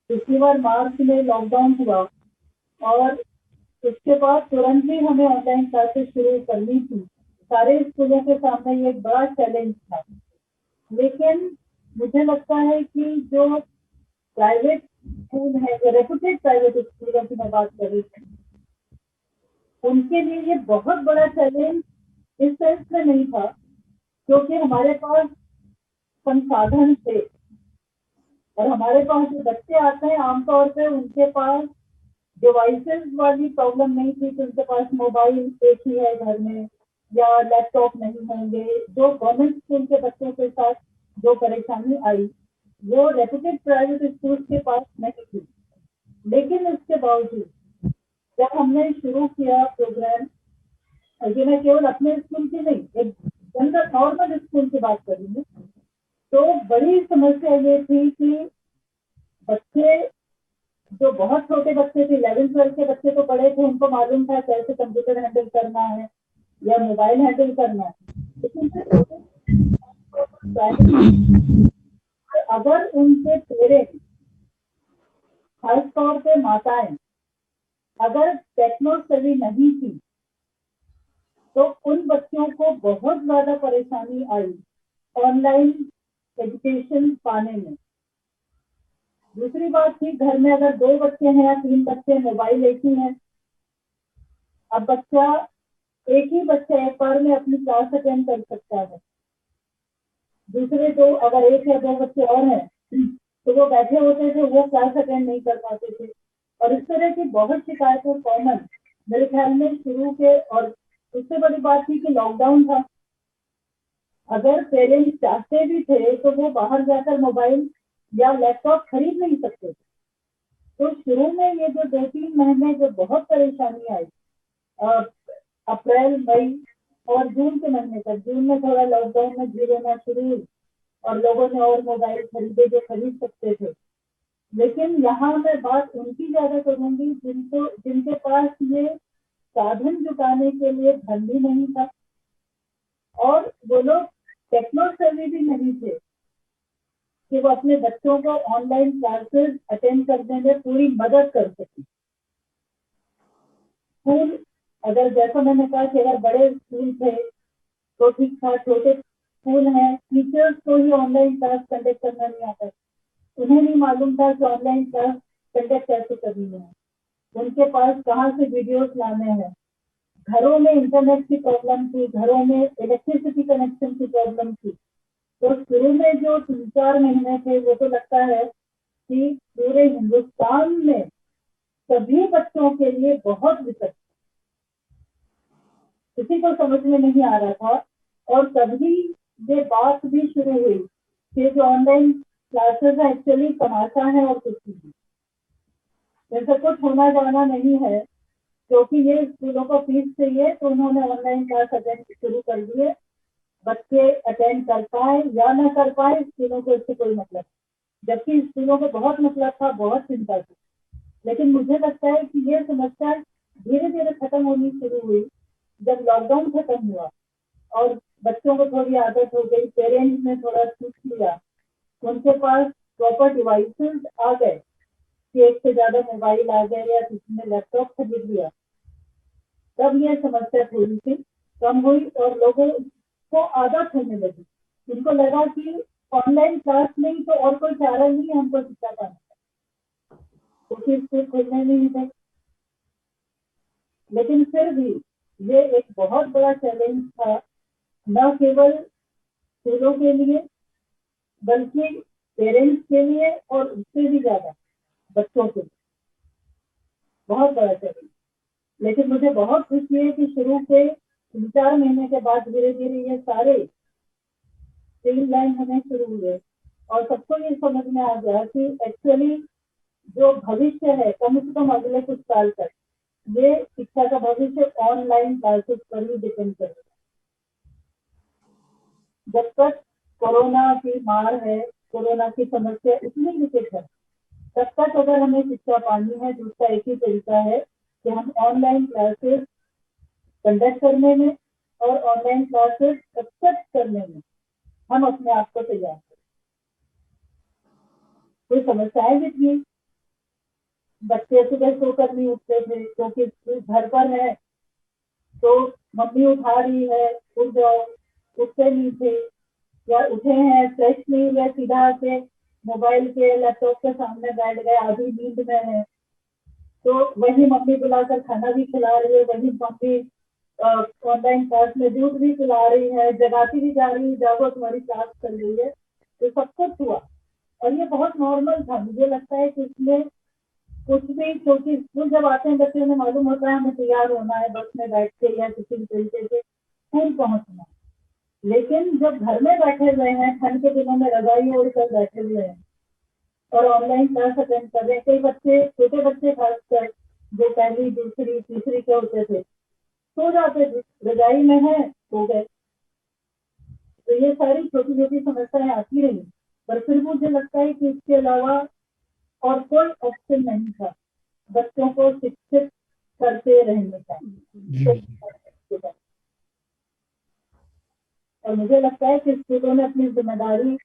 पिछली बार मार्च में लॉकडाउन हुआ और उसके बाद तुरंत ही हमें ऑनलाइन क्लासेस शुरू करनी थी। सारे स्कूलों के सामने ये एक बड़ा चैलेंज था, लेकिन मुझे लगता है कि जो प्राइवेट स्कूल है, जो रेपुटेड प्राइवेट स्कूलों की मैं बात कर रही थी, उनके लिए ये बहुत बड़ा चैलेंज इस सेंस में नहीं था क्योंकि हमारे पास संसाधन थे और हमारे पास जो बच्चे आते हैं आमतौर पे उनके पास डिवाइसेस वाली प्रॉब्लम नहीं थी कि उनके पास मोबाइल एक ही है घर में या लैपटॉप नहीं होंगे। जो गवर्नमेंट स्कूल के बच्चों के साथ जो परेशानी आई वो रेपुटेड प्राइवेट स्कूल के पास नहीं थी। लेकिन उसके बावजूद जब हमने शुरू किया प्रोग्राम, ये मैं केवल अपने स्कूल की नहीं, एक जनरल नॉर्मल स्कूल की बात कर रही हूँ, तो बड़ी समस्या ये थी कि बच्चे जो बहुत छोटे बच्चे थे, 11th-12th के बच्चे तो बड़े थे, उनको मालूम था कैसे कंप्यूटर हैंडल करना है या मोबाइल हैंडल करना है, लेकिन अगर उनके पेरेंट्स, खासतौर पे माताएं, अगर टेक्नो सेवी नहीं थी तो उन बच्चों को बहुत ज्यादा परेशानी आई ऑनलाइन एजुकेशन पाने में। दूसरी बात थी, घर में अगर 2 बच्चे हैं या 3 बच्चे, मोबाइल एक ही है। अब एक ही बच्चा एक बार में अपनी क्लास अटेंड कर सकता है, दूसरे 2 अगर 1 या 2 बच्चे और हैं तो वो बैठे होते थे, वो क्लास अटेंड नहीं कर पाते थे। और इस तरह की बहुत शिकायतें कॉमन मेरे ख्याल में शुरू के। और उससे बड़ी बात थी कि लॉकडाउन था, अगर पेरेंट्स चाहते भी थे तो वो बाहर जाकर मोबाइल या लैपटॉप खरीद नहीं सकते थे। तो शुरू में ये जो 2-3 महीने जो बहुत परेशानी आई, अप्रैल, मई और जून के महीने तक, जून में थोड़ा लॉकडाउन में भीड़ होना शुरू हुई और लोगों ने और मोबाइल खरीदे जो खरीद सकते थे। लेकिन यहाँ मैं बात उनकी ज्यादा करूंगी जिनके पास ये साधन जुटाने के लिए धन भी नहीं था और वो लोग टेक्नो सेवी भी नहीं थे कि वो अपने बच्चों को ऑनलाइन क्लासेस अटेंड करने में पूरी मदद कर सके। स्कूल, अगर जैसा मैंने कहा कि अगर बड़े स्कूल थे तो ठीक था, छोटे स्कूल हैं, टीचर्स को ही ऑनलाइन क्लास कंडक्ट करना नहीं आता, उन्हें नहीं मालूम था कि ऑनलाइन क्लास कंडक्ट कैसे करनी है, उनके पास कहाँ से वीडियोस लाने हैं, घरों में इंटरनेट की प्रॉब्लम थी, घरों में इलेक्ट्रिसिटी कनेक्शन की प्रॉब्लम थी। तो शुरू में जो 3-4 महीने थे वो तो लगता है कि पूरे हिंदुस्तान में सभी बच्चों के लिए बहुत विकट, किसी को समझ में नहीं आ रहा था। और तभी ये बात भी शुरू हुई कि जो ऑनलाइन क्लासेस है एक्चुअली तमाशा है और कुछ नहीं, जैसे कुछ होना जाना नहीं है, क्योंकि ये स्कूलों को फीस चाहिए तो उन्होंने ऑनलाइन क्लास अटेंड शुरू कर दिए। बच्चे अटेंड कर पाए या न कर पाए, स्कूलों को इससे कोई मतलब, जबकि स्कूलों को बहुत मतलब था, बहुत चिंता थी। लेकिन मुझे लगता है कि ये समस्या धीरे धीरे खत्म होनी शुरू हुई जब लॉकडाउन खत्म हुआ और बच्चों को थोड़ी आदत हो गई, पेरेंट्स ने थोड़ा सीख लिया, उनके पास प्रॉपर डिवाइसेस आ गए कि एक से ज्यादा मोबाइल आ गए या किसी ने लैपटॉप खरीद लिया, तब ये समस्या थोड़ी सी कम हुई और लोगों को आदत होने लगी। उनको लगा कि ऑनलाइन क्लास नहीं तो और कोई चारा नहीं है हमको शिक्षा पाने का, तो फिर स्कूल खोलने नहीं थे। लेकिन फिर भी ये एक बहुत बड़ा चैलेंज था, न केवल स्कूलों के लिए बल्कि पेरेंट्स के लिए और उससे भी ज्यादा बच्चों के लिए बहुत बड़ा चैलेंज। लेकिन मुझे बहुत खुशी है कि शुरू के 3-4 महीने के बाद धीरे धीरे ये सारे स्ट्रीम लाइन होने शुरू हुए और सबको ये समझ में आ गया कि एक्चुअली जो भविष्य है कम से कम अगले कुछ साल तक ये शिक्षा का भविष्य ऑनलाइन क्लासेस पर ही डिपेंड करेगा। जब तक कोरोना की मार है, कोरोना की समस्या इतनी विकट है, तब तक अगर हमें शिक्षा पानी है तो उसका एक ही तरीका है कि हम ऑनलाइन क्लासेस कंडक्ट करने में और ऑनलाइन क्लासेस एक्सेप्ट करने में हम अपने आप को तैयार करें। कोई समस्याएं भी थी, बच्चे सुबह सोकर नहीं उठते थे क्योंकि घर पर है तो मम्मी उठा रही है, उठ जाओ, उठते नहीं थे, या उठे हैं फ्रेश नहीं हुए, सीधा से मोबाइल के लैपटॉप के सामने बैठ गए, आधी नींद में है, तो वही मम्मी बुलाकर खाना भी खिला रही है, वही मम्मी ऑनलाइन क्लास में दूध भी पिला रही है, जगाती भी जा रही है, जागो तुम्हारी क्लास चल रही है, तो सब कुछ हुआ और ये बहुत नॉर्मल था। मुझे लगता है कि इसमें कुछ भी, क्योंकि स्कूल जब आते हैं बच्चे, उन्हें मालूम होता है हमें तैयार होना है, बस में बैठ के या किसी भी तरीके से स्कूल पहुंचना, लेकिन जब घर में बैठे हुए हैं, ठंड के दिनों में रजाई ओढ़ कर बैठे हुए हैं और ऑनलाइन क्लास अटेंड कर रहे हैं, कई बच्चे, छोटे बच्चे खासकर जो पहली दूसरी तीसरी के होते थे, सो जाते थे, रजाई में है सो गए। तो ये सारी छोटी छोटी समस्याएं आती रही, पर फिर मुझे लगता है कि इसके अलावा और कोई ऑप्शन नहीं था बच्चों को शिक्षित करते रहने का। और मुझे लगता है कि स्कूलों ने अपनी जिम्मेदारी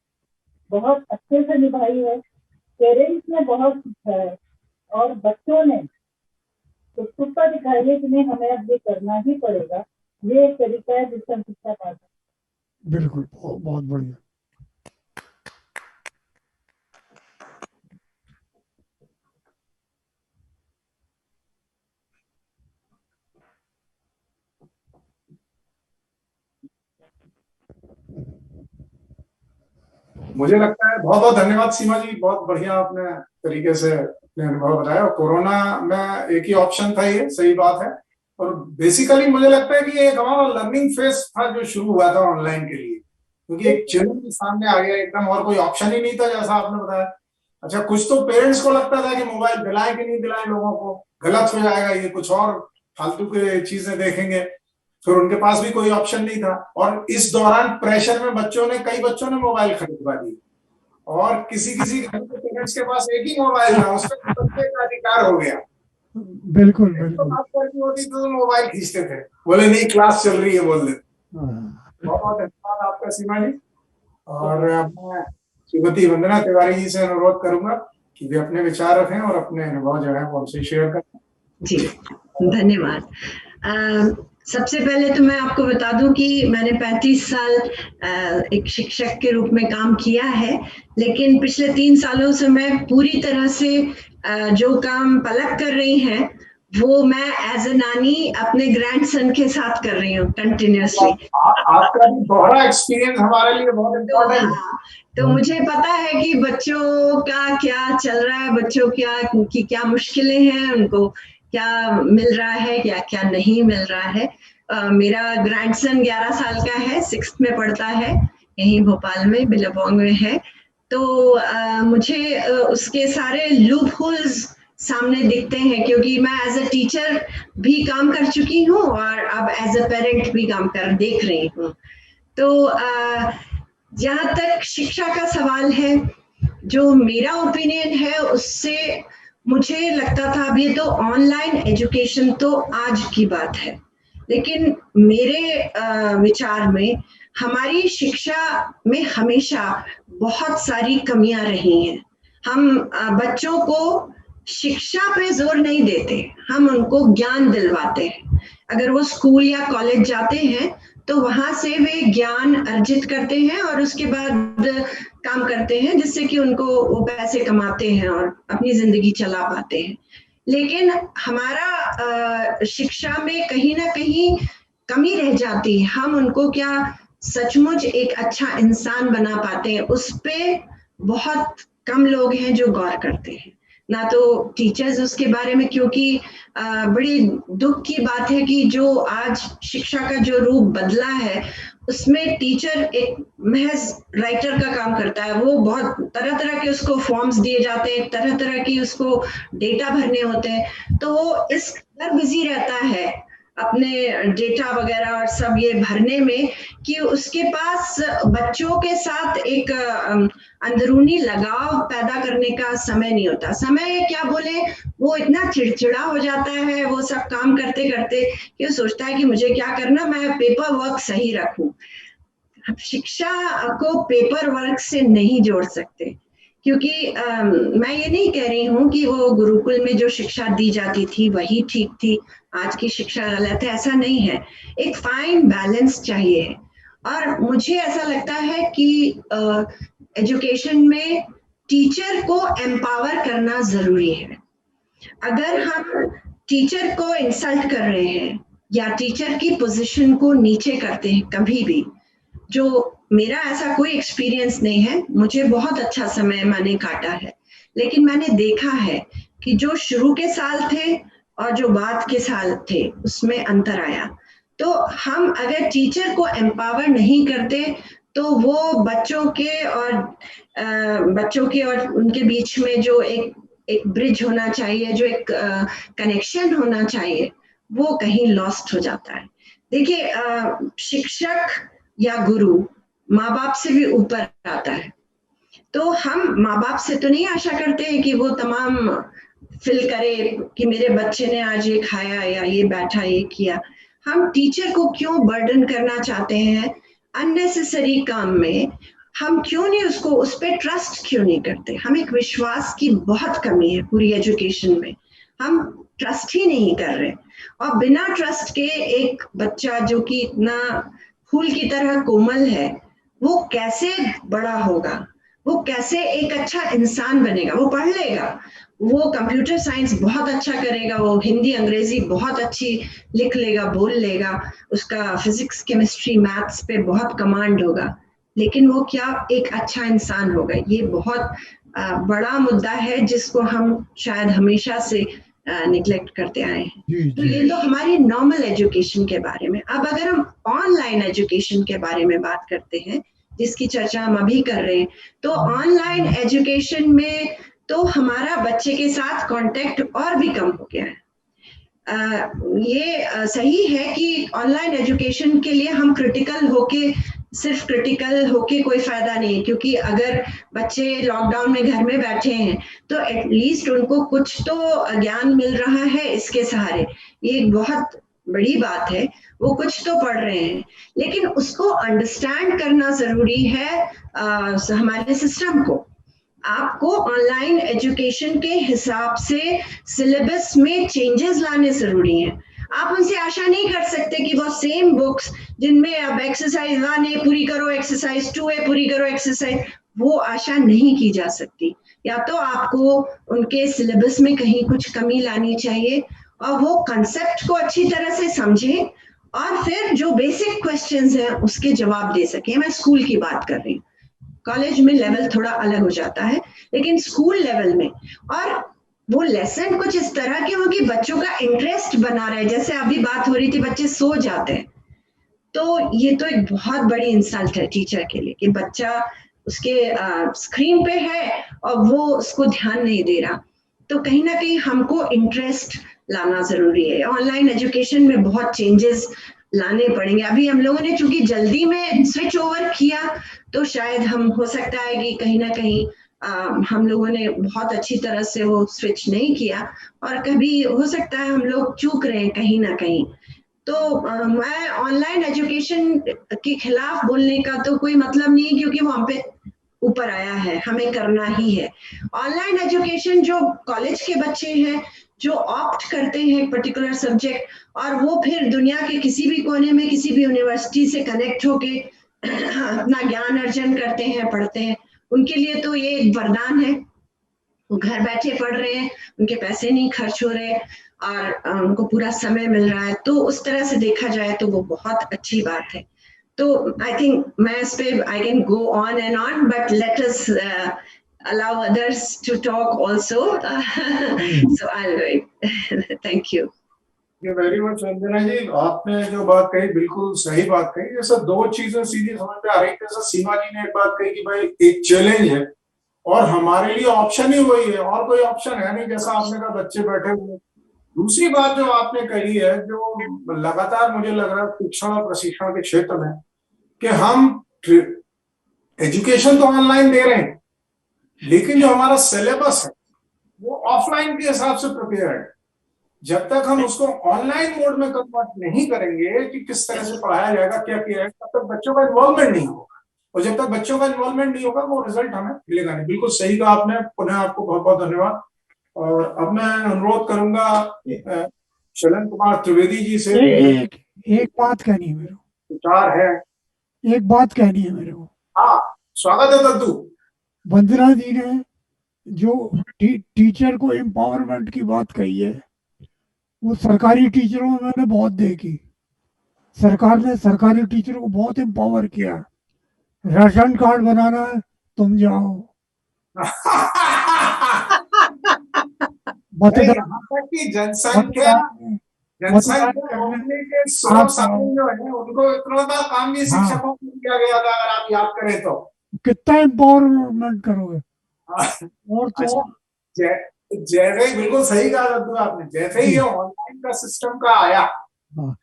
बहुत अच्छे से निभाई है, पेरेंट्स ने बहुत सीखा है और बच्चों ने उत्सुकता दिखाई है कि नहीं हमें अब ये करना ही पड़ेगा, ये एक तरीका है जिससे हम शिक्षा पा सकते हैं। बिल्कुल, बहुत बढ़िया। मुझे लगता है, बहुत बहुत धन्यवाद सीमा जी, बहुत बढ़िया आपने तरीके से अपने अनुभव बताया। और कोरोना में एक ही ऑप्शन था, ये सही बात है। और बेसिकली मुझे लगता है कि ये एक हमारा लर्निंग फेज था जो शुरू हुआ था ऑनलाइन के लिए, क्योंकि एक चैलेंज सामने आ गया एकदम, और कोई ऑप्शन ही नहीं था जैसा आपने बताया। अच्छा, कुछ तो पेरेंट्स को लगता था कि मोबाइल दिलाएं कि नहीं दिलाएं, लोगों को गलत हो जाएगा, ये कुछ और फालतू के चीजें देखेंगे, फिर उनके पास भी कोई ऑप्शन नहीं था। और इस दौरान प्रेशर में कई बच्चों ने मोबाइल खरीदवा दिए, और किसी घर के पेरेंट्स के पास एक ही मोबाइल था, उसमें बच्चे का अधिकार हो गया। बिल्कुल तो बिल्कुल। बात करनी होती तो मोबाइल खींचते थे, बोले नहीं क्लास चल रही है बोल देते। बहुत बहुत धन्यवाद आपका सीमा जी। और मैं श्रीमती वंदना तिवारी जी से अनुरोध करूंगा कि वे अपने विचार रखें और अपने अनुभव जो है वो हमसे शेयर करें। जी धन्यवाद। सबसे पहले तो मैं आपको बता दूं कि मैंने 35 साल एक शिक्षक के रूप में काम किया है, लेकिन पिछले 3 सालों से मैं पूरी तरह से जो काम पलक कर रही हैं वो मैं एज ए नानी अपने ग्रैंडसन के साथ कर रही हूँ कंटिन्यूसली। आपका दोहरा एक्सपीरियंस हमारे लिए बहुत इम्पोर्टेंट है। तो मुझे पता है कि बच्चों का क्या चल रहा है, बच्चों की क्या मुश्किलें हैं, उनको क्या मिल रहा है, क्या नहीं मिल रहा है। मेरा ग्रैंडसन 11 साल का है, 6th में पढ़ता है, यहीं भोपाल में बिलाबोंग में है। तो मुझे उसके सारे लूप होल्स सामने दिखते हैं, क्योंकि मैं एज अ टीचर भी काम कर चुकी हूँ और अब एज अ पेरेंट भी काम देख रही हूँ। तो जहाँ तक शिक्षा का सवाल है, जो मेरा ओपिनियन है उससे मुझे लगता था अब ये तो ऑनलाइन एजुकेशन तो आज की बात है, लेकिन मेरे विचार में हमारी शिक्षा में हमेशा बहुत सारी कमियां रही हैं। हम बच्चों को शिक्षा पे जोर नहीं देते, हम उनको ज्ञान दिलवाते हैं। अगर वो स्कूल या कॉलेज जाते हैं तो वहां से वे ज्ञान अर्जित करते हैं और उसके बाद काम करते हैं, जिससे कि उनको वो पैसे कमाते हैं और अपनी जिंदगी चला पाते हैं। लेकिन हमारा शिक्षा में कहीं ना कहीं कमी रह जाती है। हम उनको क्या सचमुच एक अच्छा इंसान बना पाते हैं, उस पे बहुत कम लोग हैं जो गौर करते हैं, ना तो टीचर्स उसके बारे में। क्योंकि बड़ी दुख की बात है कि जो आज शिक्षा का जो रूप बदला है उसमें टीचर एक महज राइटर का काम करता है। वो बहुत तरह तरह के उसको फॉर्म्स दिए जाते हैं, तरह तरह की उसको डेटा भरने होते हैं, तो वो इस कदर बिजी रहता है अपने डेटा वगैरह और सब ये भरने में कि उसके पास बच्चों के साथ एक अंदरूनी लगाव पैदा करने का समय नहीं होता। समय क्या बोले, वो इतना चिड़चिड़ा हो जाता है वो सब काम करते करते कि वो सोचता है कि मुझे क्या करना, मैं पेपर वर्क सही रखूं। शिक्षा को पेपर वर्क से नहीं जोड़ सकते, क्योंकि मैं ये नहीं कह रही हूँ कि वो गुरुकुल में जो शिक्षा दी जाती थी वही ठीक थी, आज की शिक्षा गलत है, ऐसा नहीं है। एक फाइन बैलेंस चाहिए। और मुझे ऐसा लगता है कि एजुकेशन में टीचर को एम्पावर करना जरूरी है। अगर हम टीचर को इंसल्ट कर रहे हैं या टीचर की पोजीशन को नीचे करते हैं कभी भी, जो मेरा ऐसा कोई एक्सपीरियंस नहीं है, मुझे बहुत अच्छा समय मैंने काटा है, लेकिन मैंने देखा है कि जो शुरू के साल थे और जो बाद के साल थे उसमें अंतर आया। तो हम अगर टीचर को एम्पावर नहीं करते तो वो बच्चों के और उनके बीच में जो एक ब्रिज होना चाहिए, जो एक कनेक्शन होना चाहिए, वो कहीं लॉस्ट हो जाता है। देखिए, शिक्षक या गुरु माँ बाप से भी ऊपर आता है, तो हम माँ बाप से तो नहीं आशा करते हैं कि वो तमाम फिल करे कि मेरे बच्चे ने आज ये खाया या ये बैठा ये किया। हम टीचर को क्यों बर्डन करना चाहते हैं अननेसेसरी काम में? हम क्यों नहीं उसको, उस पर ट्रस्ट क्यों नहीं करते? हम एक विश्वास की बहुत कमी है पूरी एजुकेशन में, हम ट्रस्ट ही नहीं कर रहे। और बिना ट्रस्ट के एक बच्चा जो कि इतना फूल की तरह कोमल है, वो कैसे बड़ा होगा, वो कैसे एक अच्छा इंसान बनेगा? वो पढ़ लेगा, वो कंप्यूटर साइंस बहुत अच्छा करेगा, वो हिंदी अंग्रेजी बहुत अच्छी लिख लेगा, बोल लेगा, उसका फिजिक्स केमिस्ट्री मैथ्स पे बहुत कमांड होगा, लेकिन वो क्या एक अच्छा इंसान होगा? ये बहुत बड़ा मुद्दा है जिसको हम शायद हमेशा से निग्लेक्ट करते आए हैं। तो ये तो हमारी नॉर्मल एजुकेशन के बारे में। अब अगर हम ऑनलाइन एजुकेशन के बारे में बात करते हैं, जिसकी चर्चा हम अभी कर रहे हैं, तो ऑनलाइन एजुकेशन में तो हमारा बच्चे के साथ कांटेक्ट और भी कम हो गया है। ये सही है कि ऑनलाइन एजुकेशन के लिए हम सिर्फ क्रिटिकल होके कोई फायदा नहीं, क्योंकि अगर बच्चे लॉकडाउन में घर में बैठे हैं तो एटलीस्ट उनको कुछ तो ज्ञान मिल रहा है इसके सहारे, ये एक बहुत बड़ी बात है, वो कुछ तो पढ़ रहे हैं। लेकिन उसको अंडरस्टैंड करना जरूरी है हमारे सिस्टम को। आपको ऑनलाइन एजुकेशन के हिसाब से सिलेबस में चेंजेस लाने जरूरी हैं। आप उनसे आशा नहीं कर सकते कि वो सेम बुक्स जिनमें अब एक्सरसाइज 1A पूरी करो, एक्सरसाइज 2A पूरी करो, एक्सरसाइज, वो आशा नहीं की जा सकती। या तो आपको उनके सिलेबस में कहीं कुछ कमी लानी चाहिए और वो कंसेप्ट को अच्छी तरह से समझें और फिर जो बेसिक क्वेश्चंस हैं उसके जवाब दे सकें। मैं स्कूल की बात कर रही हूँ, कॉलेज में लेवल थोड़ा अलग हो जाता है, लेकिन स्कूल लेवल में, और वो लेसन कुछ इस तरह के हो कि बच्चों का इंटरेस्ट बना रहे। जैसे अभी बात हो रही थी, बच्चे सो जाते हैं, तो ये तो एक बहुत बड़ी इंसल्ट है टीचर के लिए कि बच्चा उसके स्क्रीन पे है और वो उसको ध्यान नहीं दे रहा। तो कहीं ना कहीं हमको इंटरेस्ट लाना जरूरी है। ऑनलाइन एजुकेशन में बहुत चेंजेस लाने पड़ेंगे। अभी हम लोगों ने चूंकि जल्दी में स्विच ओवर किया, तो शायद हम हो सकता है कि कहीं ना कहीं हम लोगों ने बहुत अच्छी तरह से वो स्विच नहीं किया, और कभी हो सकता है हम लोग चूक रहे हैं कहीं ना कहीं। तो मैं ऑनलाइन एजुकेशन के खिलाफ बोलने का तो कोई मतलब नहीं है, क्योंकि वो हम पे ऊपर आया है, हमें करना ही है। ऑनलाइन एजुकेशन जो कॉलेज के बच्चे हैं जो ऑप्ट करते हैं एक पर्टिकुलर सब्जेक्ट, और वो फिर दुनिया के किसी भी कोने में किसी भी यूनिवर्सिटी से कनेक्ट होके अपना ज्ञान अर्जन करते हैं, पढ़ते हैं, उनके लिए तो ये एक वरदान है। वो घर बैठे पढ़ रहे हैं, उनके पैसे नहीं खर्च हो रहे और उनको पूरा समय मिल रहा है। तो उस तरह से देखा जाए तो वो बहुत अच्छी बात है। तो आई थिंक मैं इस पे I can go on and on, but let us allow others to talk also. So I'll wait. Thank you. Very much Sanjana ji, आपने जो बात कही बिल्कुल सही बात कही। जैसे दो चीजें सीधी समझ में आ रही, जैसे सीमा जी ने एक बात कही कि भाई एक चैलेंज है और हमारे लिए ऑप्शन ही वही है, और कोई ऑप्शन है नहीं, जैसा आपने कहा बच्चे बैठे हुए। दूसरी बात जो आपने कही है, जो लगातार मुझे लग रहा है शिक्षण और प्रशिक्षण के क्षेत्र में, कि हम एजुकेशन तो ऑनलाइन दे रहे हैं, लेकिन जो हमारा सिलेबस है वो ऑफलाइन के हिसाब से प्रिपेयर है। जब तक हम उसको ऑनलाइन मोड में कन्वर्ट नहीं करेंगे कि किस तरह से पढ़ाया जाएगा, क्या किया जाएगा, तब तक बच्चों का इन्वॉल्वमेंट नहीं होगा, और जब तक बच्चों का इन्वॉल्वमेंट नहीं होगा वो रिजल्ट हमें मिलेगा नहीं। बिल्कुल सही कहा आपने, पुनः आपको बहुत बहुत धन्यवाद। और अब मैं अनुरोध करूंगा शलन कुमार त्रिवेदी जी से। एक बात कहनी है मेरे को, विचार है, एक बात कहनी है मेरे को। हाँ, स्वागत है दद्दू। वंदना जी ने जो टीचर को एम्पावरमेंट की बात कही है, वो सरकारी टीचरों में मैंने बहुत देखी। सरकार ने सरकारी टीचरों को बहुत एम्पावर किया। राशन कार्ड बनाना है, तुम जाओ मतदान यहाँ तक कि जनसंख्या मतदान करने रोकने के 100 आप साल आओ। जो है उनको इतना बड़ा काम भी हाँ, शिक्षकों को किया गया था, अगर आप याद करें तो। कितना एम्पावरमेंट करोगे। और तो अच्छा, जैसे ही, बिल्कुल सही कहा रद्दू आपने, जैसे ही ये ऑनलाइन का सिस्टम का आया हाँ,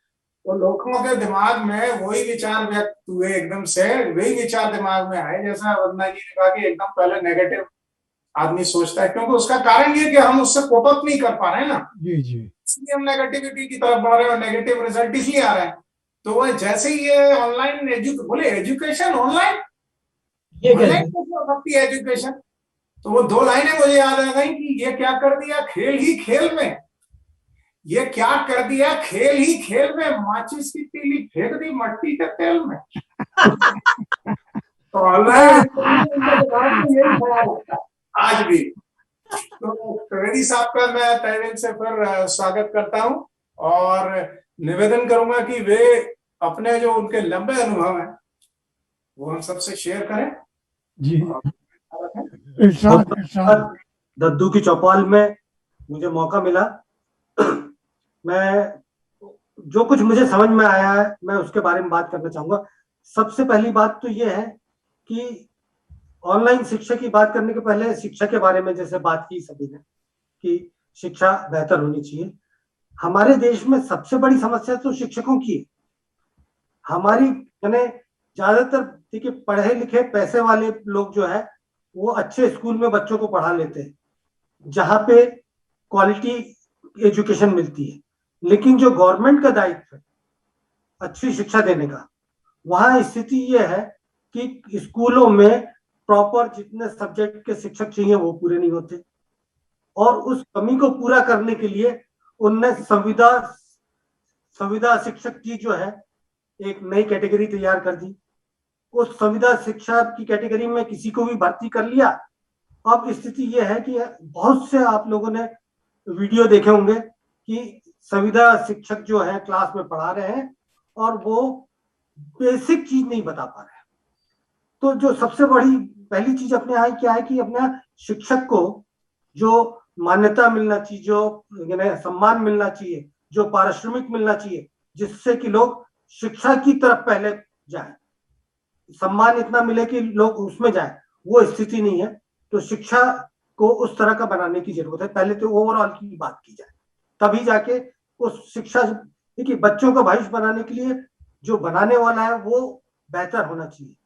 तो लोगों के दिमाग में वही विचार व्यक्त हुए, एकदम से वही विचार दिमाग में आए, जैसा वंदना जी ने कहा कि एकदम पहले नेगेटिव आदमी सोचता है, क्योंकि उसका कारण ये कि हम उससे कोप अप नहीं कर पा रहे हैं ना, जी जी इसलिए हम नेगेटिविटी की तरफ बढ़ रहे हैं और नेगेटिव रिजल्ट इसलिए आ रहे हैं। तो वो जैसे ही ये ऑनलाइन बोले एजुकेशन ऑनलाइन, ये ऑनलाइन कैसे? कैसे हो सकती है एजुकेशन, तो वो 2 लाइनें मुझे याद आ गई कि ये क्या कर दिया खेल ही खेल में, ये क्या कर दिया खेल ही खेल में, माचिस की तीली फेंक दी मट्टी के तेल में। तो ऑनलाइन यही ख्याल होता है आज भी। तो त्रिवेदी साहब का मैं तहे दिल से फिर स्वागत करता हूं और निवेदन करूंगा कि वे अपने जो उनके लंबे अनुभव हैं वो हम सबसे शेयर करें। जी, इरशाद इरशाद। दद्दू की चौपाल में मुझे मौका मिला, मैं जो कुछ मुझे समझ में आया है मैं उसके बारे में बात करना चाहूंगा। सबसे पहली बात तो ये है कि ऑनलाइन शिक्षा की बात करने के पहले शिक्षा के बारे में जैसे बात की सभी ने कि शिक्षा बेहतर होनी चाहिए। हमारे देश में सबसे बड़ी समस्या तो शिक्षकों की है। हमारी यानी ज्यादातर देखिए पढ़े लिखे पैसे वाले लोग जो है वो अच्छे स्कूल में बच्चों को पढ़ा लेते हैं जहाँ पे क्वालिटी एजुकेशन मिलती है, लेकिन जो गवर्नमेंट का दायित्व है अच्छी शिक्षा देने का, वहां स्थिति ये है कि स्कूलों में प्रॉपर जितने सब्जेक्ट के शिक्षक चाहिए वो पूरे नहीं होते, और उस कमी को पूरा करने के लिए उनने संविदा शिक्षक की जो है एक नई कैटेगरी तैयार कर दी। उस संविदा शिक्षा की कैटेगरी में किसी को भी भर्ती कर लिया। अब स्थिति यह है कि बहुत से आप लोगों ने वीडियो देखे होंगे कि संविदा शिक्षक जो है क्लास में पढ़ा रहे हैं और वो बेसिक चीज नहीं बता पा रहे हैं। तो जो सबसे बड़ी पहली चीज अपने यहाँ क्या है कि अपने शिक्षक को जो मान्यता मिलना चाहिए, जो सम्मान मिलना चाहिए, जो पारिश्रमिक मिलना चाहिए, जिससे कि लोग शिक्षा की तरफ पहले जाए, सम्मान इतना मिले कि लोग उसमें जाए, वो स्थिति नहीं है। तो शिक्षा को उस तरह का बनाने की जरूरत है। पहले तो ओवरऑल की बात की जाए, तभी जाके उस शिक्षा, देखिए बच्चों का भविष्य बनाने के लिए जो बनाने वाला है वो बेहतर होना चाहिए।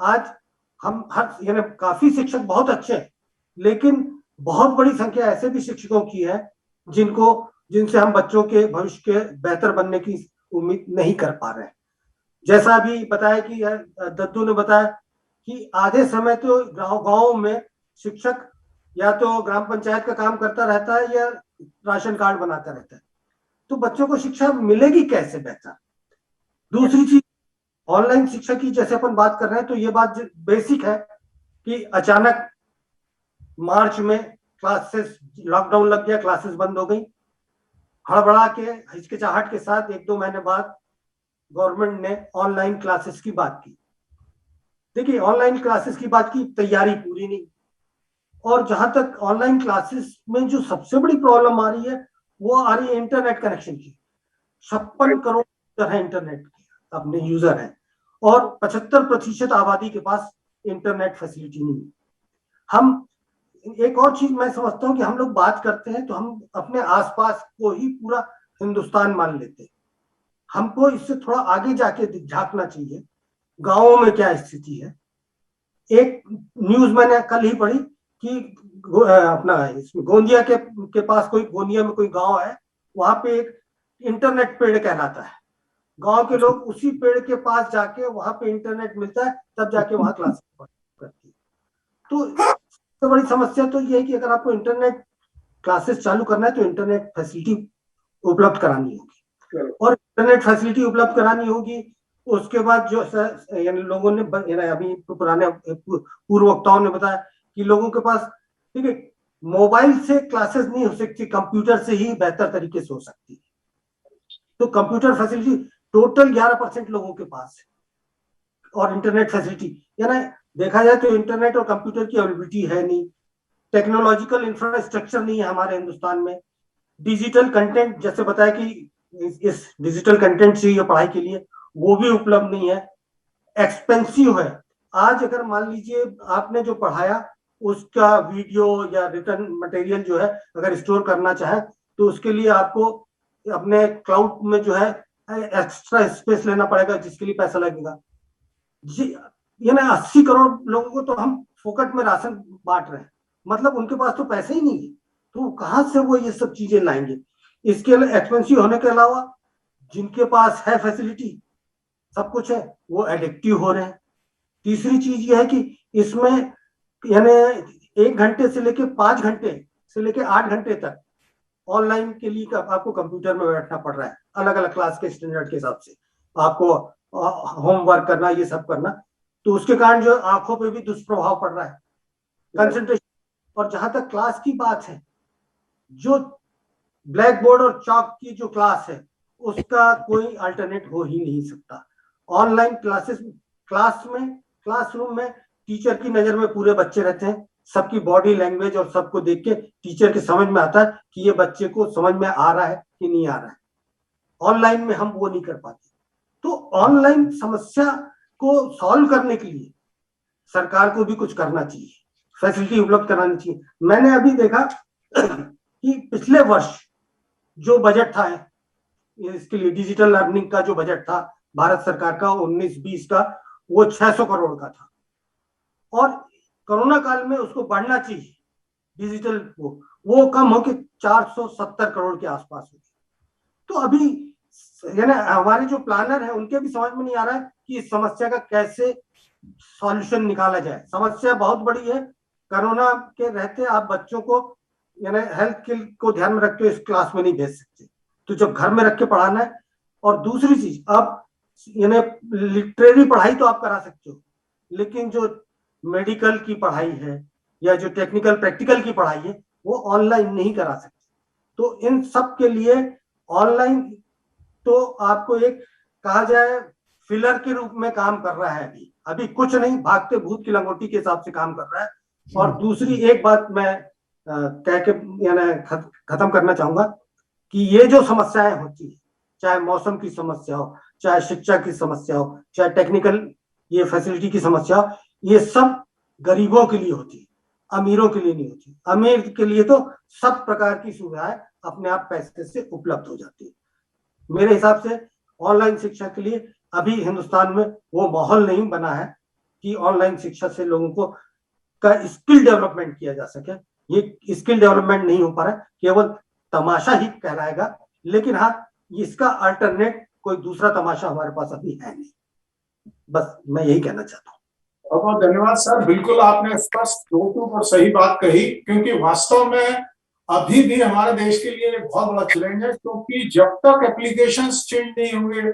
आज हम हर काफी शिक्षक बहुत अच्छे हैं, लेकिन बहुत बड़ी संख्या ऐसे भी शिक्षकों की है जिनसे हम बच्चों के भविष्य के बेहतर बनने की उम्मीद नहीं कर पा रहे हैं। जैसा अभी बताया कि दद्दू ने बताया कि आधे समय तो गाँव में शिक्षक या तो ग्राम पंचायत का काम करता रहता है या राशन कार्ड बनाता रहता है, तो बच्चों को शिक्षा मिलेगी कैसे बेहतर। दूसरी चीज ऑनलाइन शिक्षा की जैसे अपन बात कर रहे हैं, तो ये बात बेसिक है कि अचानक मार्च में क्लासेस, लॉकडाउन लग गया, क्लासेस बंद हो गई, हड़बड़ा के हिचकिचाहट के साथ 1-2 महीने बाद गवर्नमेंट ने ऑनलाइन क्लासेस की बात की। देखिए ऑनलाइन क्लासेस की बात की, तैयारी पूरी नहीं। और जहां तक ऑनलाइन क्लासेस में जो सबसे बड़ी प्रॉब्लम आ रही है वो आ रही है इंटरनेट कनेक्शन की। 56 करोड़ यूजर है, इंटरनेट के अपने यूजर है, और 75% आबादी के पास इंटरनेट फैसिलिटी नहीं है। हम एक और चीज मैं समझता हूँ कि हम लोग बात करते हैं तो हम अपने आसपास को ही पूरा हिंदुस्तान मान लेते हैं। हमको इससे थोड़ा आगे जाके झांकना चाहिए, गांवों में क्या स्थिति है। एक न्यूज मैंने कल ही पढ़ी कि अपना इसमें गोंदिया के पास गोंदिया में कोई गांव है, वहां पे एक इंटरनेट पेड़ कहलाता है। गांव के लोग उसी पेड़ के पास जाके वहां पे इंटरनेट मिलता है, तब जाके वहां क्लास करती है। तो सबसे बड़ी समस्या तो ये है कि अगर आपको इंटरनेट क्लासेस चालू करना है तो इंटरनेट फैसिलिटी उपलब्ध करानी होगी, और इंटरनेट फैसिलिटी उपलब्ध करानी होगी। उसके बाद जो लोगों ने अभी पुराने पूर्व वक्ताओं ने बताया कि लोगों के पास ठीक है, मोबाइल से क्लासेस नहीं हो सकती, कंप्यूटर से ही बेहतर तरीके से हो सकती है। तो कंप्यूटर फैसिलिटी टोटल 11% लोगों के पास है, और इंटरनेट फैसिलिटी, यानी देखा जाए तो इंटरनेट और कंप्यूटर की अवेलेबिलिटी है नहीं, टेक्नोलॉजिकल इंफ्रास्ट्रक्चर नहीं है हमारे हिंदुस्तान में, डिजिटल कंटेंट जैसे बताया कि इस डिजिटल कंटेंट चाहिए पढ़ाई के लिए, वो भी उपलब्ध नहीं है, एक्सपेंसिव है। आज अगर मान लीजिए आपने जो पढ़ाया उसका वीडियो या रिटर्न मटेरियल जो है अगर स्टोर करना चाहे तो उसके लिए आपको अपने क्लाउड में जो है एक्स्ट्रा स्पेस लेना पड़ेगा, जिसके लिए पैसा लगेगा। ये ना 80 करोड़ लोगों को तो हम फोकट में राशन बांट रहे हैं, मतलब उनके पास तो पैसे ही नहीं है, तो कहां से वो ये सब चीजें लाएंगे। इसके एक्सपेंसिव होने के अलावा जिनके पास है फैसिलिटी, सब कुछ है, वो एडिक्टिव हो रहे हैं। तीसरी चीज ये है कि इसमें यानी 1 घंटे से लेके 5 घंटे से लेके 8 घंटे तक ऑनलाइन के लिए आपको कंप्यूटर में बैठना पड़ रहा है, अलग अलग क्लास के स्टैंडर्ड के हिसाब से आपको होमवर्क करना, ये सब करना, तो उसके कारण जो आंखों पे भी दुष्प्रभाव पड़ रहा है, कंसंट्रेशन। और जहां तक क्लास की बात है, जो ब्लैक बोर्ड और चॉक की जो क्लास है उसका कोई अल्टरनेट हो ही नहीं सकता। ऑनलाइन क्लासेस, क्लासरूम में टीचर की नजर में पूरे बच्चे रहते हैं, सबकी बॉडी लैंग्वेज और सबको देख के टीचर के समझ में आता है कि ये बच्चे को समझ में आ रहा है कि नहीं आ रहा है। ऑनलाइन में हम वो नहीं कर पाते। तो ऑनलाइन समस्या को सॉल्व करने के लिए सरकार को भी कुछ करना चाहिए, फैसिलिटी उपलब्ध करानी चाहिए। मैंने अभी देखा कि पिछले वर्ष जो बजट था इसके लिए, डिजिटल लर्निंग का जो बजट था भारत सरकार का 19-20 का, वो 600 करोड़ का था, और कोरोना काल में उसको बढ़ना चाहिए डिजिटल, वो कम होके 470 करोड़ के आसपास हो गया। तो अभी यानी हमारे जो प्लानर हैं उनके भी समझ में नहीं आ रहा है कि इस समस्या का कैसे सॉल्यूशन निकाला जाए। समस्या बहुत बड़ी है। कोरोना के रहते आप बच्चों को यानी हेल्थ को ध्यान में रखते हुए इस क्लास में नहीं भेज सकते, तो जब घर में रख के पढ़ाना है। और दूसरी चीज, आप यानी लिटरेरी पढ़ाई तो आप करा सकते हो, लेकिन जो मेडिकल की पढ़ाई है या जो टेक्निकल प्रैक्टिकल की पढ़ाई है वो ऑनलाइन नहीं करा सकते। तो इन सब के लिए ऑनलाइन तो आपको एक कहा जाए फिलर के रूप में काम कर रहा है, अभी कुछ नहीं, भागते भूत की लंगोटी के हिसाब से काम कर रहा है। और दूसरी एक बात मैं कह के यानी खत्म करना चाहूंगा कि ये जो समस्याएं होती है, चाहे मौसम की समस्या हो, चाहे शिक्षा की समस्या हो, चाहे टेक्निकल ये फैसिलिटी की समस्या हो, ये सब गरीबों के लिए होती है, अमीरों के लिए नहीं होती। अमीर के लिए तो सब प्रकार की सुविधाएं अपने आप पैसे से उपलब्ध हो जाती है। मेरे हिसाब से ऑनलाइन शिक्षा के लिए अभी हिंदुस्तान में वो माहौल नहीं बना है कि ऑनलाइन शिक्षा से लोगों को का स्किल डेवलपमेंट किया जा सके। ये स्किल डेवलपमेंट नहीं हो पा रहा है, केवल तमाशा ही कहलाएगा। लेकिन हाँ, इसका अल्टरनेट कोई दूसरा तमाशा हमारे पास अभी है नहीं। बस मैं यही कहना चाहता हूँ। बहुत बहुत धन्यवाद सर। बिल्कुल आपने स्पष्ट और सही बात कही, क्योंकि वास्तव में अभी भी हमारे देश के लिए बहुत बड़ा चैलेंज है, क्योंकि जब तक एप्लीकेशंस चेंज नहीं होंगे,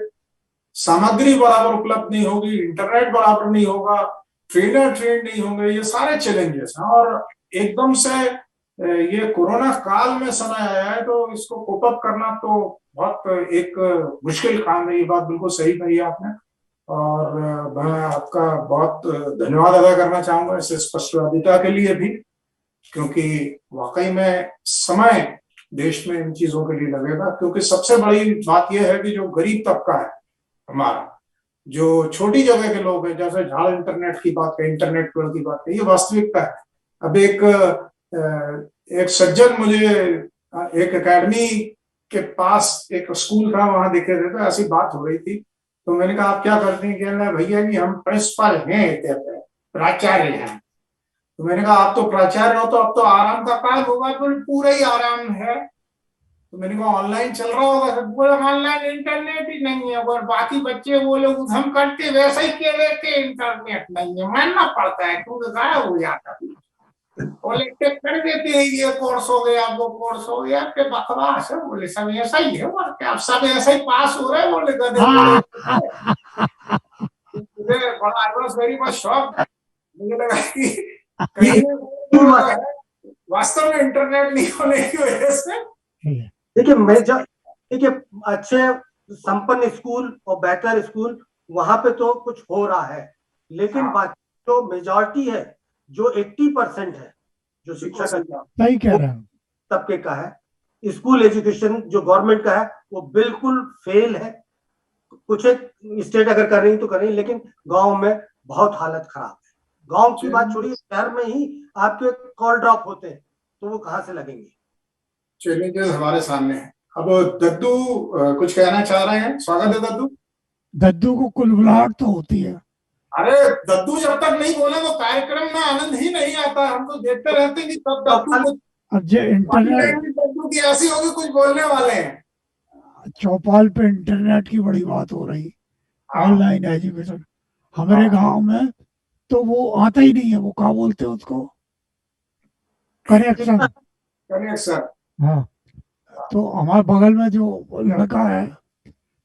सामग्री बराबर उपलब्ध नहीं होगी, इंटरनेट बराबर नहीं होगा, ट्रेनर ट्रेन नहीं होंगे, ये सारे चैलेंजेस हैं। और एकदम से ये कोरोना काल में समय आया है, तो इसको कोप अप करना तो बहुत एक मुश्किल काम है। ये बात बिल्कुल सही कही आपने, और मैं आपका बहुत धन्यवाद अदा करना चाहूंगा इस स्पष्टवादिता के लिए भी, क्योंकि वाकई में समय देश में इन चीजों के लिए लगेगा। क्योंकि सबसे बड़ी बात यह है कि जो गरीब तबका है हमारा, जो छोटी जगह के लोग हैं, जैसे झाड़ इंटरनेट की बात है, इंटरनेट की बात है, ये वास्तविकता है। अब एक सज्जन मुझे एक एकेडमी के पास एक स्कूल था, वहां देखे थे, तो ऐसी बात हो रही थी। तो मैंने कहा आप क्या करते हैं? कहना भैया जी हम प्रिंसिपल हैं, प्राचार्य हैं। तो मैंने कहा आप तो प्राचार्य हो, तो अब तो आराम का काल होगा। तो पूरा ही आराम है। तो मैंने कहा ऑनलाइन चल रहा होगा। सब बोले ऑनलाइन इंटरनेट ही नहीं है, और बाकी बच्चे वो लोग उधम करते वैसा ही के लेते, इंटरनेट नहीं है, मानना पड़ता है, क्योंकि गायब हो जाता है। बोले कर देते हैं, ये कोर्स हो गया, वो कोर्स हो गया, के बकवास है। बोले सब ऐसा ही है, और क्या सब ऐसा ही पास हो रहे हैं? बोले गधे बड़ा I was very much shocked. मुझे लगा कि कहीं वास्तव में इंटरनेट नहीं होने की वजह से देखिए अच्छे संपन्न स्कूल और बेहतर स्कूल वहां पे तो कुछ हो रहा है, लेकिन बाकी जो मेजॉरिटी है, जो 80% है जो शिक्षा का सही कह रहे हैं तबके का है, स्कूल एजुकेशन जो गवर्नमेंट का है वो बिल्कुल फेल है। कुछ एक स्टेट अगर कर रही तो कर रही, लेकिन गांव में बहुत हालत खराब है। गांव की बात छोड़िए, शहर में ही आपके कॉल ड्रॉप होते हैं तो वो कहाँ से लगेंगे। चैलेंजेस हमारे सामने है। अब दद्दू कुछ कहना चाह रहे हैं। स्वागत है दद्दू। दद्दू को कुलबुलाहट तो होती है। अरे दद्दू जब तक नहीं बोले तो कार्यक्रम में आनंद ही नहीं आता। हम तो देखते रहते हैं कि तब दद्दू अब जो इंटरनेट दद्दू की ऐसी होगी कुछ बोलने वाले हैं। चौपाल पे इंटरनेट की बड़ी बात हो रही, ऑनलाइन एजुकेशन। हमारे गांव में तो वो आता ही नहीं है, वो क्या बोलते हैं उसको, कनेक्शन। हाँ, तो हमारे बगल में जो लड़का है,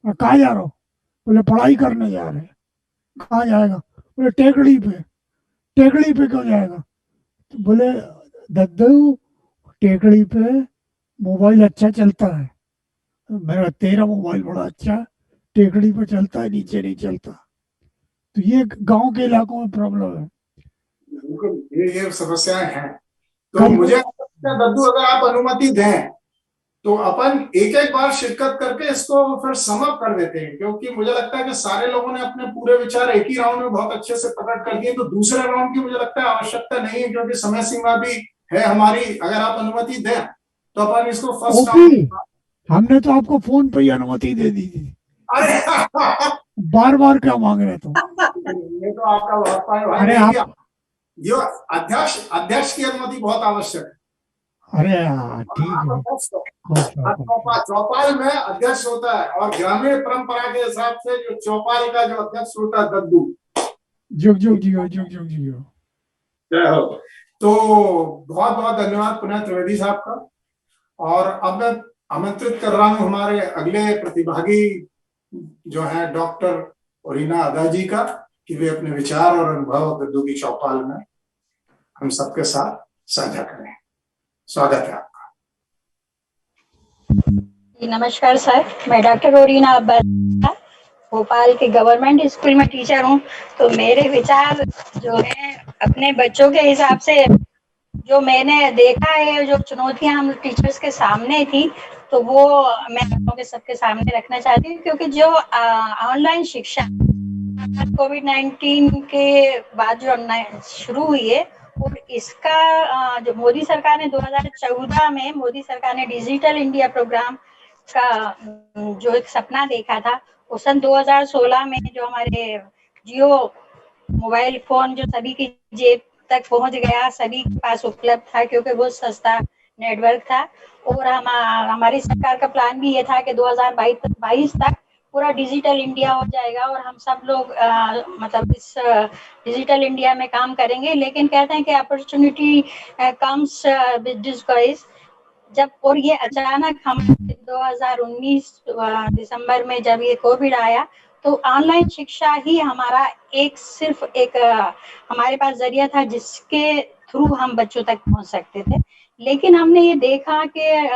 कहाँ जा रहा हो, बोले पढ़ाई करने जा रहे हैं। कहाँ जाएगा, बोले टेकड़ी पे। टेकड़ी पे क्यों जाएगा, तो बोले दद्दू टेकड़ी पे मोबाइल अच्छा चलता है। मेरा तेरा मोबाइल बड़ा अच्छा है, टेकड़ी पे चलता है, नीचे नहीं चलता। तो ये गांव के इलाकों में प्रॉब्लम है। बिल्कुल, ये समस्याएं हैं। तो मुझे दद्दू अगर आप अनुमति दें तो अपन एक एक बार शिरकत करके इसको फिर समअप कर देते हैं, क्योंकि मुझे लगता है कि सारे लोगों ने अपने पूरे विचार एक ही राउंड में बहुत अच्छे से प्रकट कर दिए। तो दूसरे राउंड की मुझे लगता है आवश्यकता नहीं है, क्योंकि समय सीमा भी है हमारी। अगर आप अनुमति दें तो अपन इसको फर्स्ट राउंड। हमने तो आपको फोन पे ही अनुमति दे दी थी। अरे बार बार क्या मांग रहे तुम। ये तो आपका बहुत भाई। अरे आप ये अध्यक्ष की अनुमति बहुत आवश्यक है। अरे ठीक है। चौपाल में अध्यक्ष होता है और ग्रामीण परंपरा के हिसाब से जो चौपाल का जो अध्यक्ष होता है दद्दू। जुग जुग जियो, जुग जुग जियो। जय हो। तो बहुत बहुत धन्यवाद पुनः त्रिवेदी साहब का। और अब मैं आमंत्रित कर रहा हूं हमारे अगले प्रतिभागी जो है डॉक्टर ओरिना अदा जी का, कि वे अपने विचार और अनुभव दद्दू की चौपाल में हम सबके साथ साझा करें। स्वागत है आपका। नमस्कार सर, मैं डॉक्टर ओरिना अब्बा भोपाल के गवर्नमेंट स्कूल में टीचर हूँ। तो मेरे विचार जो है अपने बच्चों के हिसाब से जो मैंने देखा है, जो चुनौतियां हम टीचर्स के सामने थी, तो वो मैं आप लोगों के सबके सामने रखना चाहती हूँ। क्योंकि जो ऑनलाइन शिक्षा कोविड-19 के बाद जो शुरू हुई है, और इसका जो मोदी सरकार ने 2014 में मोदी सरकार ने डिजिटल इंडिया प्रोग्राम का जो एक सपना देखा था, वो सन 2016 में जो हमारे जियो मोबाइल फोन जो सभी की जेब तक पहुंच गया, सभी के पास उपलब्ध था, क्योंकि बहुत सस्ता नेटवर्क था। और हमारी सरकार का प्लान भी ये था कि 2022 तक पूरा डिजिटल इंडिया हो जाएगा और हम सब लोग मतलब इस डिजिटल इंडिया में काम करेंगे। लेकिन कहते हैं कि अपॉर्चुनिटी कम्स विद डिस्गाइज। जब और ये अचानक हम 2019 दिसंबर में जब ये कोविड आया, तो ऑनलाइन शिक्षा ही हमारा सिर्फ एक हमारे पास जरिया था जिसके थ्रू हम बच्चों तक पहुंच सकते थे। लेकिन हमने ये देखा कि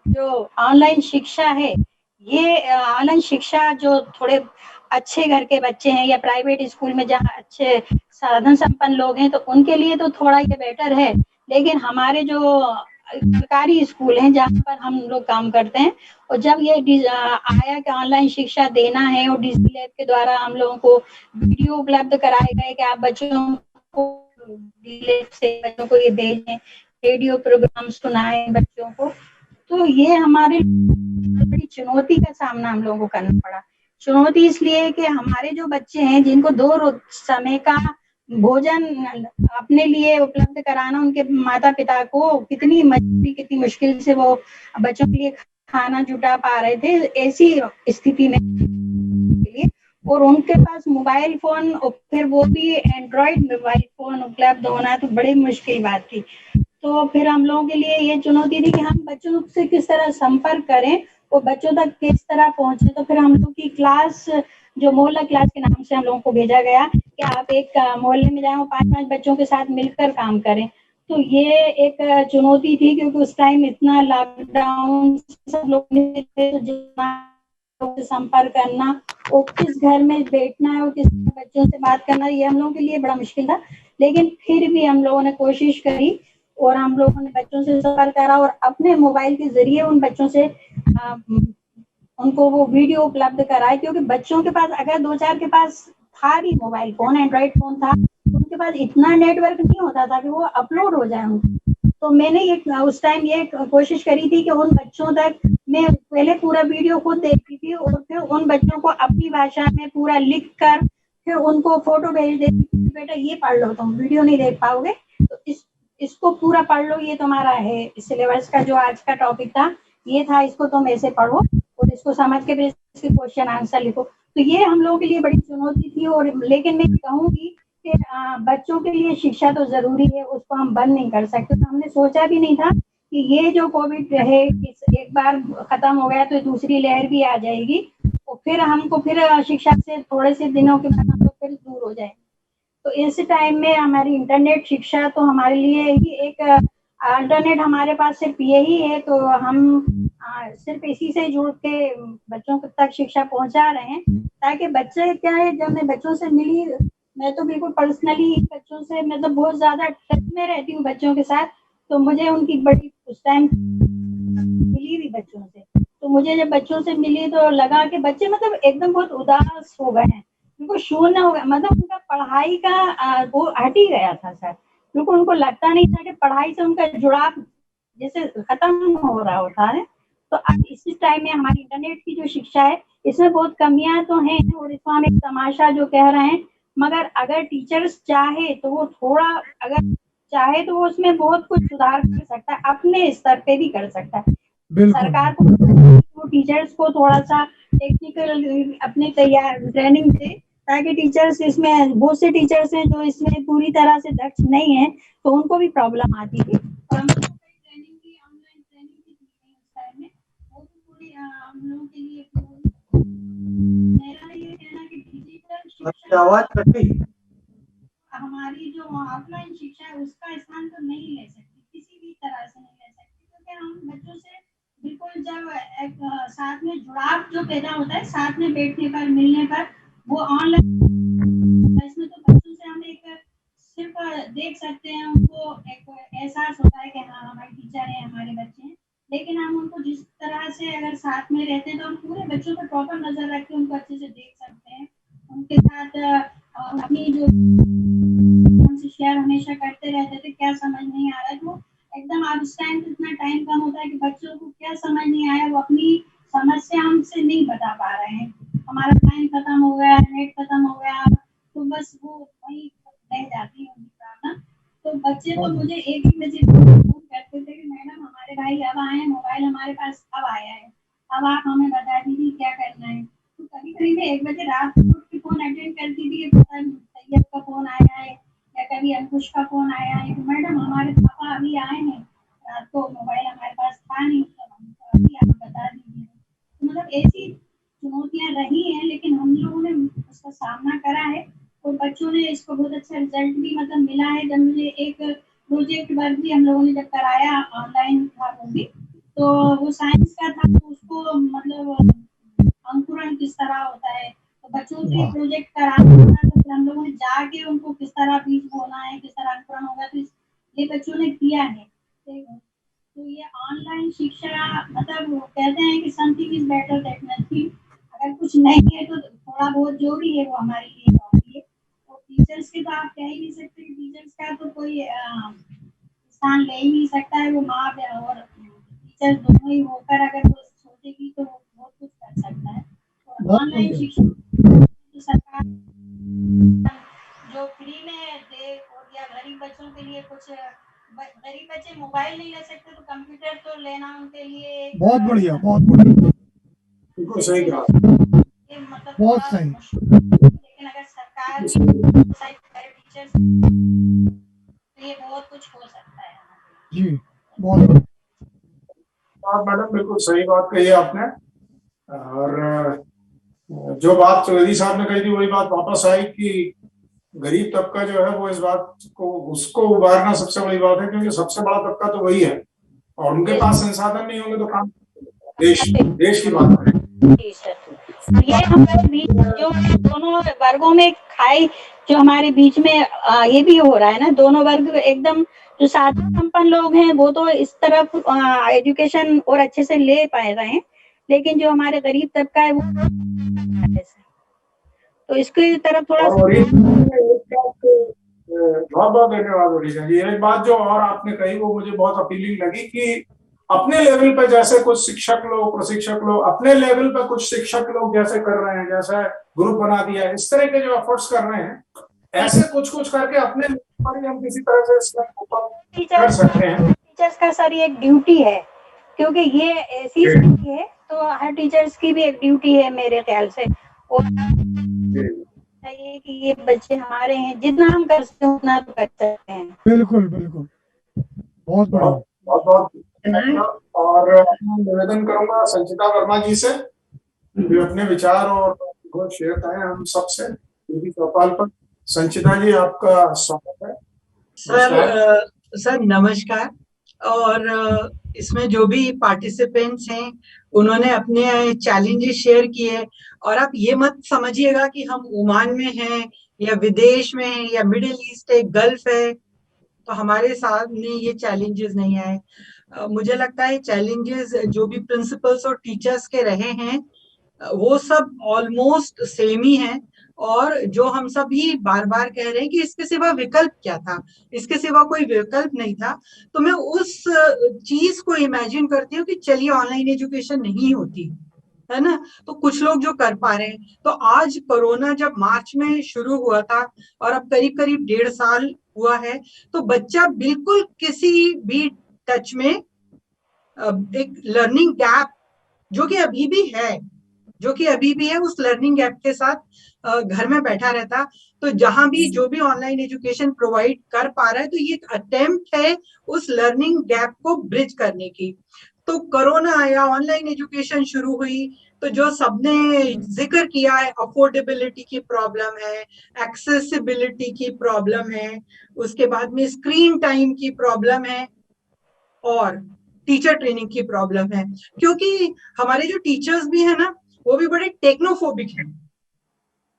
जो ऑनलाइन शिक्षा है, ये ऑनलाइन शिक्षा जो थोड़े अच्छे घर के बच्चे हैं या प्राइवेट स्कूल में जहाँ अच्छे साधन संपन्न लोग हैं, तो उनके लिए तो थोड़ा ये बेटर है। लेकिन हमारे जो सरकारी स्कूल हैं जहाँ पर हम लोग काम करते हैं, और जब ये आया कि ऑनलाइन शिक्षा देना है, और डिजी लैब के द्वारा हम लोगों को वीडियो उपलब्ध कराए गए कि आप बच्चों को बच्चों को ये भेजें, रेडियो प्रोग्राम सुनाएं बच्चों को। तो ये हमारे बड़ी चुनौती का सामना हम लोगों को करना पड़ा। चुनौती इसलिए कि हमारे जो बच्चे हैं जिनको 2 समय का भोजन अपने लिए उपलब्ध कराना, उनके माता पिता को कितनी मुश्किल से वो बच्चों के लिए खाना जुटा पा रहे थे ऐसी स्थिति में लिए, और उनके पास मोबाइल फोन, और फिर वो भी एंड्रॉइड मोबाइल फोन उपलब्ध होना तो बड़ी मुश्किल बात थी। तो फिर हम लोगों के लिए ये चुनौती थी कि हम बच्चों से किस तरह संपर्क करें और बच्चों तक किस तरह पहुंचे। तो फिर हम लोग की क्लास, जो मोहल्ला क्लास के नाम से हम लोगों को भेजा गया कि आप एक मोहल्ले में जाएं और 5-5 बच्चों के साथ मिलकर काम करें। तो ये एक चुनौती थी, क्योंकि उस टाइम इतना लॉकडाउन, सब लोग से संपर्क करना और किस घर में बैठना है और किस बच्चों से बात करना, ये हम लोगों के लिए बड़ा मुश्किल था। लेकिन फिर भी हम लोगों ने कोशिश करी और हम लोगों ने बच्चों से संपर्क करा और अपने मोबाइल के जरिए उन बच्चों से उनको वो वीडियो उपलब्ध कराए, क्योंकि बच्चों के पास अगर 2-4 के पास था भी मोबाइल फोन, एंड्रॉइड फोन था, तो उनके पास इतना नेटवर्क नहीं होता था कि वो अपलोड हो जाए उनको। तो मैंने ये उस टाइम ये कोशिश करी थी कि उन बच्चों तक मैं पहले पूरा वीडियो खुद देखती थी और फिर उन बच्चों को अपनी भाषा में पूरा लिख कर फिर उनको फोटो भेज देती थी, बेटा ये पढ़ लो, तुम वीडियो नहीं देख पाओगे तो इसको पूरा पढ़ लो, ये तुम्हारा है सिलेबस का जो आज का टॉपिक था ये था, इसको तुम ऐसे पढ़ो और इसको समझ के फिर इसके क्वेश्चन आंसर लिखो। तो ये हम लोगों के लिए बड़ी चुनौती थी। और लेकिन मैं कहूँगी कि बच्चों के लिए शिक्षा तो जरूरी है, उसको हम बंद नहीं कर सकते। तो हमने सोचा भी नहीं था कि ये जो कोविड है एक बार खत्म हो गया तो दूसरी लहर भी आ जाएगी और फिर हमको फिर शिक्षा से थोड़े से दिनों के बाद हम लोग फिर दूर हो जाएंगे। तो इस टाइम में हमारी इंटरनेट शिक्षा तो हमारे लिए ही एक इंटरनेट हमारे पास सिर्फ यही है, तो हम सिर्फ इसी से जुड़ के बच्चों तक शिक्षा पहुंचा रहे हैं, ताकि बच्चे क्या है, जब मैं बच्चों से मिली, मैं तो बिल्कुल पर्सनली बच्चों से मतलब बहुत ज्यादा टच में रहती हूँ बच्चों के साथ, तो मुझे उनकी बड़ी उस टाइम मिली भी बच्चों से, तो मुझे जब बच्चों से मिली तो लगा कि बच्चे मतलब एकदम बहुत उदास हो गए हैं, उनको शून्य हो गया, मतलब उनका पढ़ाई का वो हट ही गया था सर, बिल्कुल उनको लगता नहीं था कि पढ़ाई से उनका जुड़ाव जैसे खत्म हो रहा होता है। तो अब इस टाइम में हमारी इंटरनेट की जो शिक्षा है इसमें बहुत कमियां तो हैं और इसको हम एक तमाशा जो कह रहे हैं, मगर अगर टीचर्स चाहे तो वो थोड़ा, अगर चाहे तो वो उसमें बहुत कुछ सुधार कर सकता है, अपने स्तर पे भी कर सकता है। सरकार को टीचर्स को थोड़ा सा टेक्निकल अपने तैयार ट्रेनिंग दे, ताकि टीचर्स इसमें, बहुत से टीचर्स हैं जो इसमें पूरी तरह से दक्ष नहीं है, तो उनको भी प्रॉब्लम आती है। और हम लोगों को ट्रेनिंग भी, ऑनलाइन ट्रेनिंग भी दी गई उस टाइम में, वो भी पूरी हम लोगों के लिए मेरा ये कहना कि डिजिटल शिक्षा आवाज कट गई, हमारी जो ऑफलाइन शिक्षा है उसका स्थान तो नहीं ले सकती, किसी भी तरह से नहीं ले सकती, क्योंकि हम बच्चों से बिल्कुल जब एक साथ में जुड़ाव जो पैदा होता है साथ में बैठने पर, मिलने पर, वो ऑनलाइन, इसमें तो बच्चों से हम एक सिर्फ देख सकते हैं, उनको एक एहसास होता है कि हाँ हमारे टीचर हैं, हमारे बच्चे हैं, लेकिन हम उनको जिस तरह से अगर साथ में रहते हैं तो हम पूरे बच्चों पर प्रॉपर नजर रख के उनको अच्छे से देख सकते हैं, उनके साथ अपनी जो हमसे शेयर हमेशा करते रहते थे, क्या समझ नहीं आ रहा है, तो एकदम अब इस टाइम इतना टाइम कम होता है कि बच्चों को क्या समझ नहीं आया, वो अपनी समस्या हमसे नहीं बता पा रहे हैं, हमारा टाइम खत्म हो गया, नेट खत्म हो गया, तो बस वो वही रह जाती है उनकी प्रार्थना। तो बच्चे तो मुझे 1 बजे फोन करते थे कि मैडम हमारे भाई अब आए हैं, मोबाइल हमारे पास अब आया है, अब आप हमें बता दीजिए क्या करना है। तो कभी कभी मैं 1 बजे रात को उठ के फोन अटेंड करती थी, तैयब का फोन आया है या कभी अंकुश का फोन आया है, मैडम हमारे पापा अभी आए हैं, रात को मोबाइल हमारे पास था नहीं, तो हमको अभी आप बता दीजिए। तो मतलब ऐसी चुनौतियां रही हैं, लेकिन हम लोगों ने उसका सामना करा है और बच्चों ने इसको बहुत अच्छा रिजल्ट भी मतलब मिला है। जब मुझे एक प्रोजेक्ट वर्क भी हम लोगों ने जब कराया, ऑनलाइन था वो भी, तो वो साइंस का था, तो उसको मतलब अंकुरण किस तरह होता है, तो बच्चों से प्रोजेक्ट कराना था, तो फिर हम लोगों ने जाके उनको किस तरह बीज बोना है, किस तरह अंकुरण होगा, तो ये बच्चों ने किया है। तो ये ऑनलाइन शिक्षा मतलब वो कहते हैं कि something is better that nothing, अगर कुछ नहीं है तो थोड़ा बहुत जो भी है वो हमारे लिए काफी है। और टीचर्स के तो आप कह ही नहीं सकते, टीचर्स का तो कोई स्थान ले ही नहीं सकता है, वो माँ और टीचर दोनों ही होकर अगर वो सोचेगी तो वो बहुत कुछ कर सकता है। और ऑनलाइन शिक्षा तो सरकार जो फ्री में दे, और या गरीब बच्चों के लिए कुछ, गरीब बच्चे मोबाइल नहीं ले सकते तो कंप्यूटर तो लेना उनके लिए बहुत बढ़िया, बहुत बढ़िया, बिल्कुल सही कहा, मतलब बहुत सही। लेकिन अगर सरकार टीचर्स तो ये बहुत कुछ हो सकता है जी, बहुत बढ़िया। आप मैडम बिल्कुल सही बात कही आपने, और जो बात चौधरी साहब ने कही थी वही बात वापस आई कि गरीब तबका जो है वो इस बात को उसको उबारना सबसे बड़ी बात है, क्योंकि सबसे बड़ा तबका तो वही है, और उनके पास संसाधन नहीं होंगे तो काम देश की बात करें। जी सर, ये हमारे बीच जो दोनों वर्गों में खाई जो हमारे बीच में ये भी हो रहा है ना, दोनों वर्ग एकदम जो साधारण संपन्न लोग हैं वो तो इस तरफ एजुकेशन और अच्छे से ले पा रहे हैं, लेकिन जो हमारे गरीब तबका है वो तो इसकी तरफ थोड़ा बहुत बहुत धन्यवाद ओडिशा जी। एक बात जो और आपने कही वो मुझे बहुत अपीलिंग लगी कि अपने लेवल पे जैसे कुछ शिक्षक लोग, प्रशिक्षक लोग अपने लेवल पे कुछ शिक्षक लोग जैसे कर रहे हैं, जैसे ग्रुप बना दिया, इस तरह के जो एफर्ट्स कर रहे हैं, ऐसे कुछ करके अपने लेवल पर हम किसी तरह से कर सकते हैं। टीचर्स का सर ये एक ड्यूटी है, क्योंकि ये ऐसी स्थिति है तो हर टीचर्स की भी एक ड्यूटी है मेरे ख्याल से, और चाहिए कि ये बच्चे हमारे हैं, जितना हम कर सकते हैं उतना तो कर सकते हैं। बिल्कुल बिल्कुल, बहुत बड़ा। बहुत और निवेदन करूंगा संचिता वर्मा जी से भी अपने विचार और शेयर करें हम सबसे टीवी चौपाल पर। संचिता जी आपका स्वागत है। सर नमस्कार। और इसमें जो भी पार्टिसिपेंट्स हैं उन्होंने अपने चैलेंजेस शेयर किए, और आप ये मत समझिएगा कि हम ओमान में हैं या विदेश में हैं या मिडिल ईस्ट है, गल्फ है, तो हमारे सामने ये चैलेंजेस नहीं आए। मुझे लगता है चैलेंजेस जो भी प्रिंसिपल्स और टीचर्स के रहे हैं वो सब ऑलमोस्ट सेम ही हैं, और जो हम सभी बार बार कह रहे हैं कि इसके सिवा विकल्प क्या था, इसके सिवा कोई विकल्प नहीं था। तो मैं उस चीज को इमेजिन करती हूँ कि चलिए ऑनलाइन एजुकेशन नहीं होती है ना, तो कुछ लोग जो कर पा रहे हैं। तो आज कोरोना जब मार्च में शुरू हुआ था और अब करीब करीब 1.5 साल हुआ है, तो बच्चा बिल्कुल किसी भी टच में एक लर्निंग गैप जो कि अभी भी है उस लर्निंग गैप के साथ घर में बैठा रहता। तो जहां भी जो भी ऑनलाइन एजुकेशन प्रोवाइड कर पा रहा है, तो ये एक अटेम्प्ट है उस लर्निंग गैप को ब्रिज करने की। तो कोरोना आया, ऑनलाइन एजुकेशन शुरू हुई, तो जो सबने जिक्र किया है, अफोर्डेबिलिटी की प्रॉब्लम है, एक्सेसिबिलिटी की प्रॉब्लम है, उसके बाद में स्क्रीन टाइम की प्रॉब्लम है, और टीचर ट्रेनिंग की प्रॉब्लम है। क्योंकि हमारे जो टीचर्स भी है ना, वो भी बड़े टेक्नोफोबिक हैं,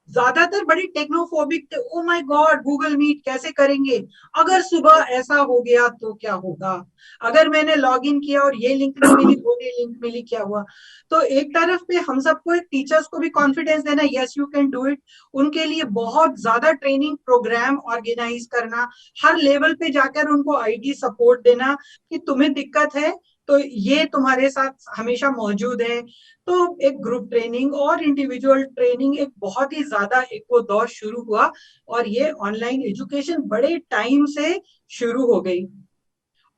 ज्यादातर बड़े टेक्नोफोबिक थे। Oh my god, Google Meet कैसे करेंगे, अगर सुबह ऐसा हो गया तो क्या होगा, अगर मैंने लॉग इन किया और ये लिंक नहीं मिली, वो लिंक मिली, क्या हुआ। तो एक तरफ पे हम सबको, एक टीचर्स को भी कॉन्फिडेंस देना, yes you can do it, उनके लिए बहुत ज्यादा ट्रेनिंग प्रोग्राम ऑर्गेनाइज करना, हर लेवल पे जाकर उनको आईटी सपोर्ट देना कि तुम्हें दिक्कत है तो ये तुम्हारे साथ हमेशा मौजूद है। तो एक ग्रुप ट्रेनिंग और इंडिविजुअल ट्रेनिंग एक बहुत ही ज्यादा एक वो दौर शुरू हुआ, और ये ऑनलाइन एजुकेशन बड़े टाइम से शुरू हो गई।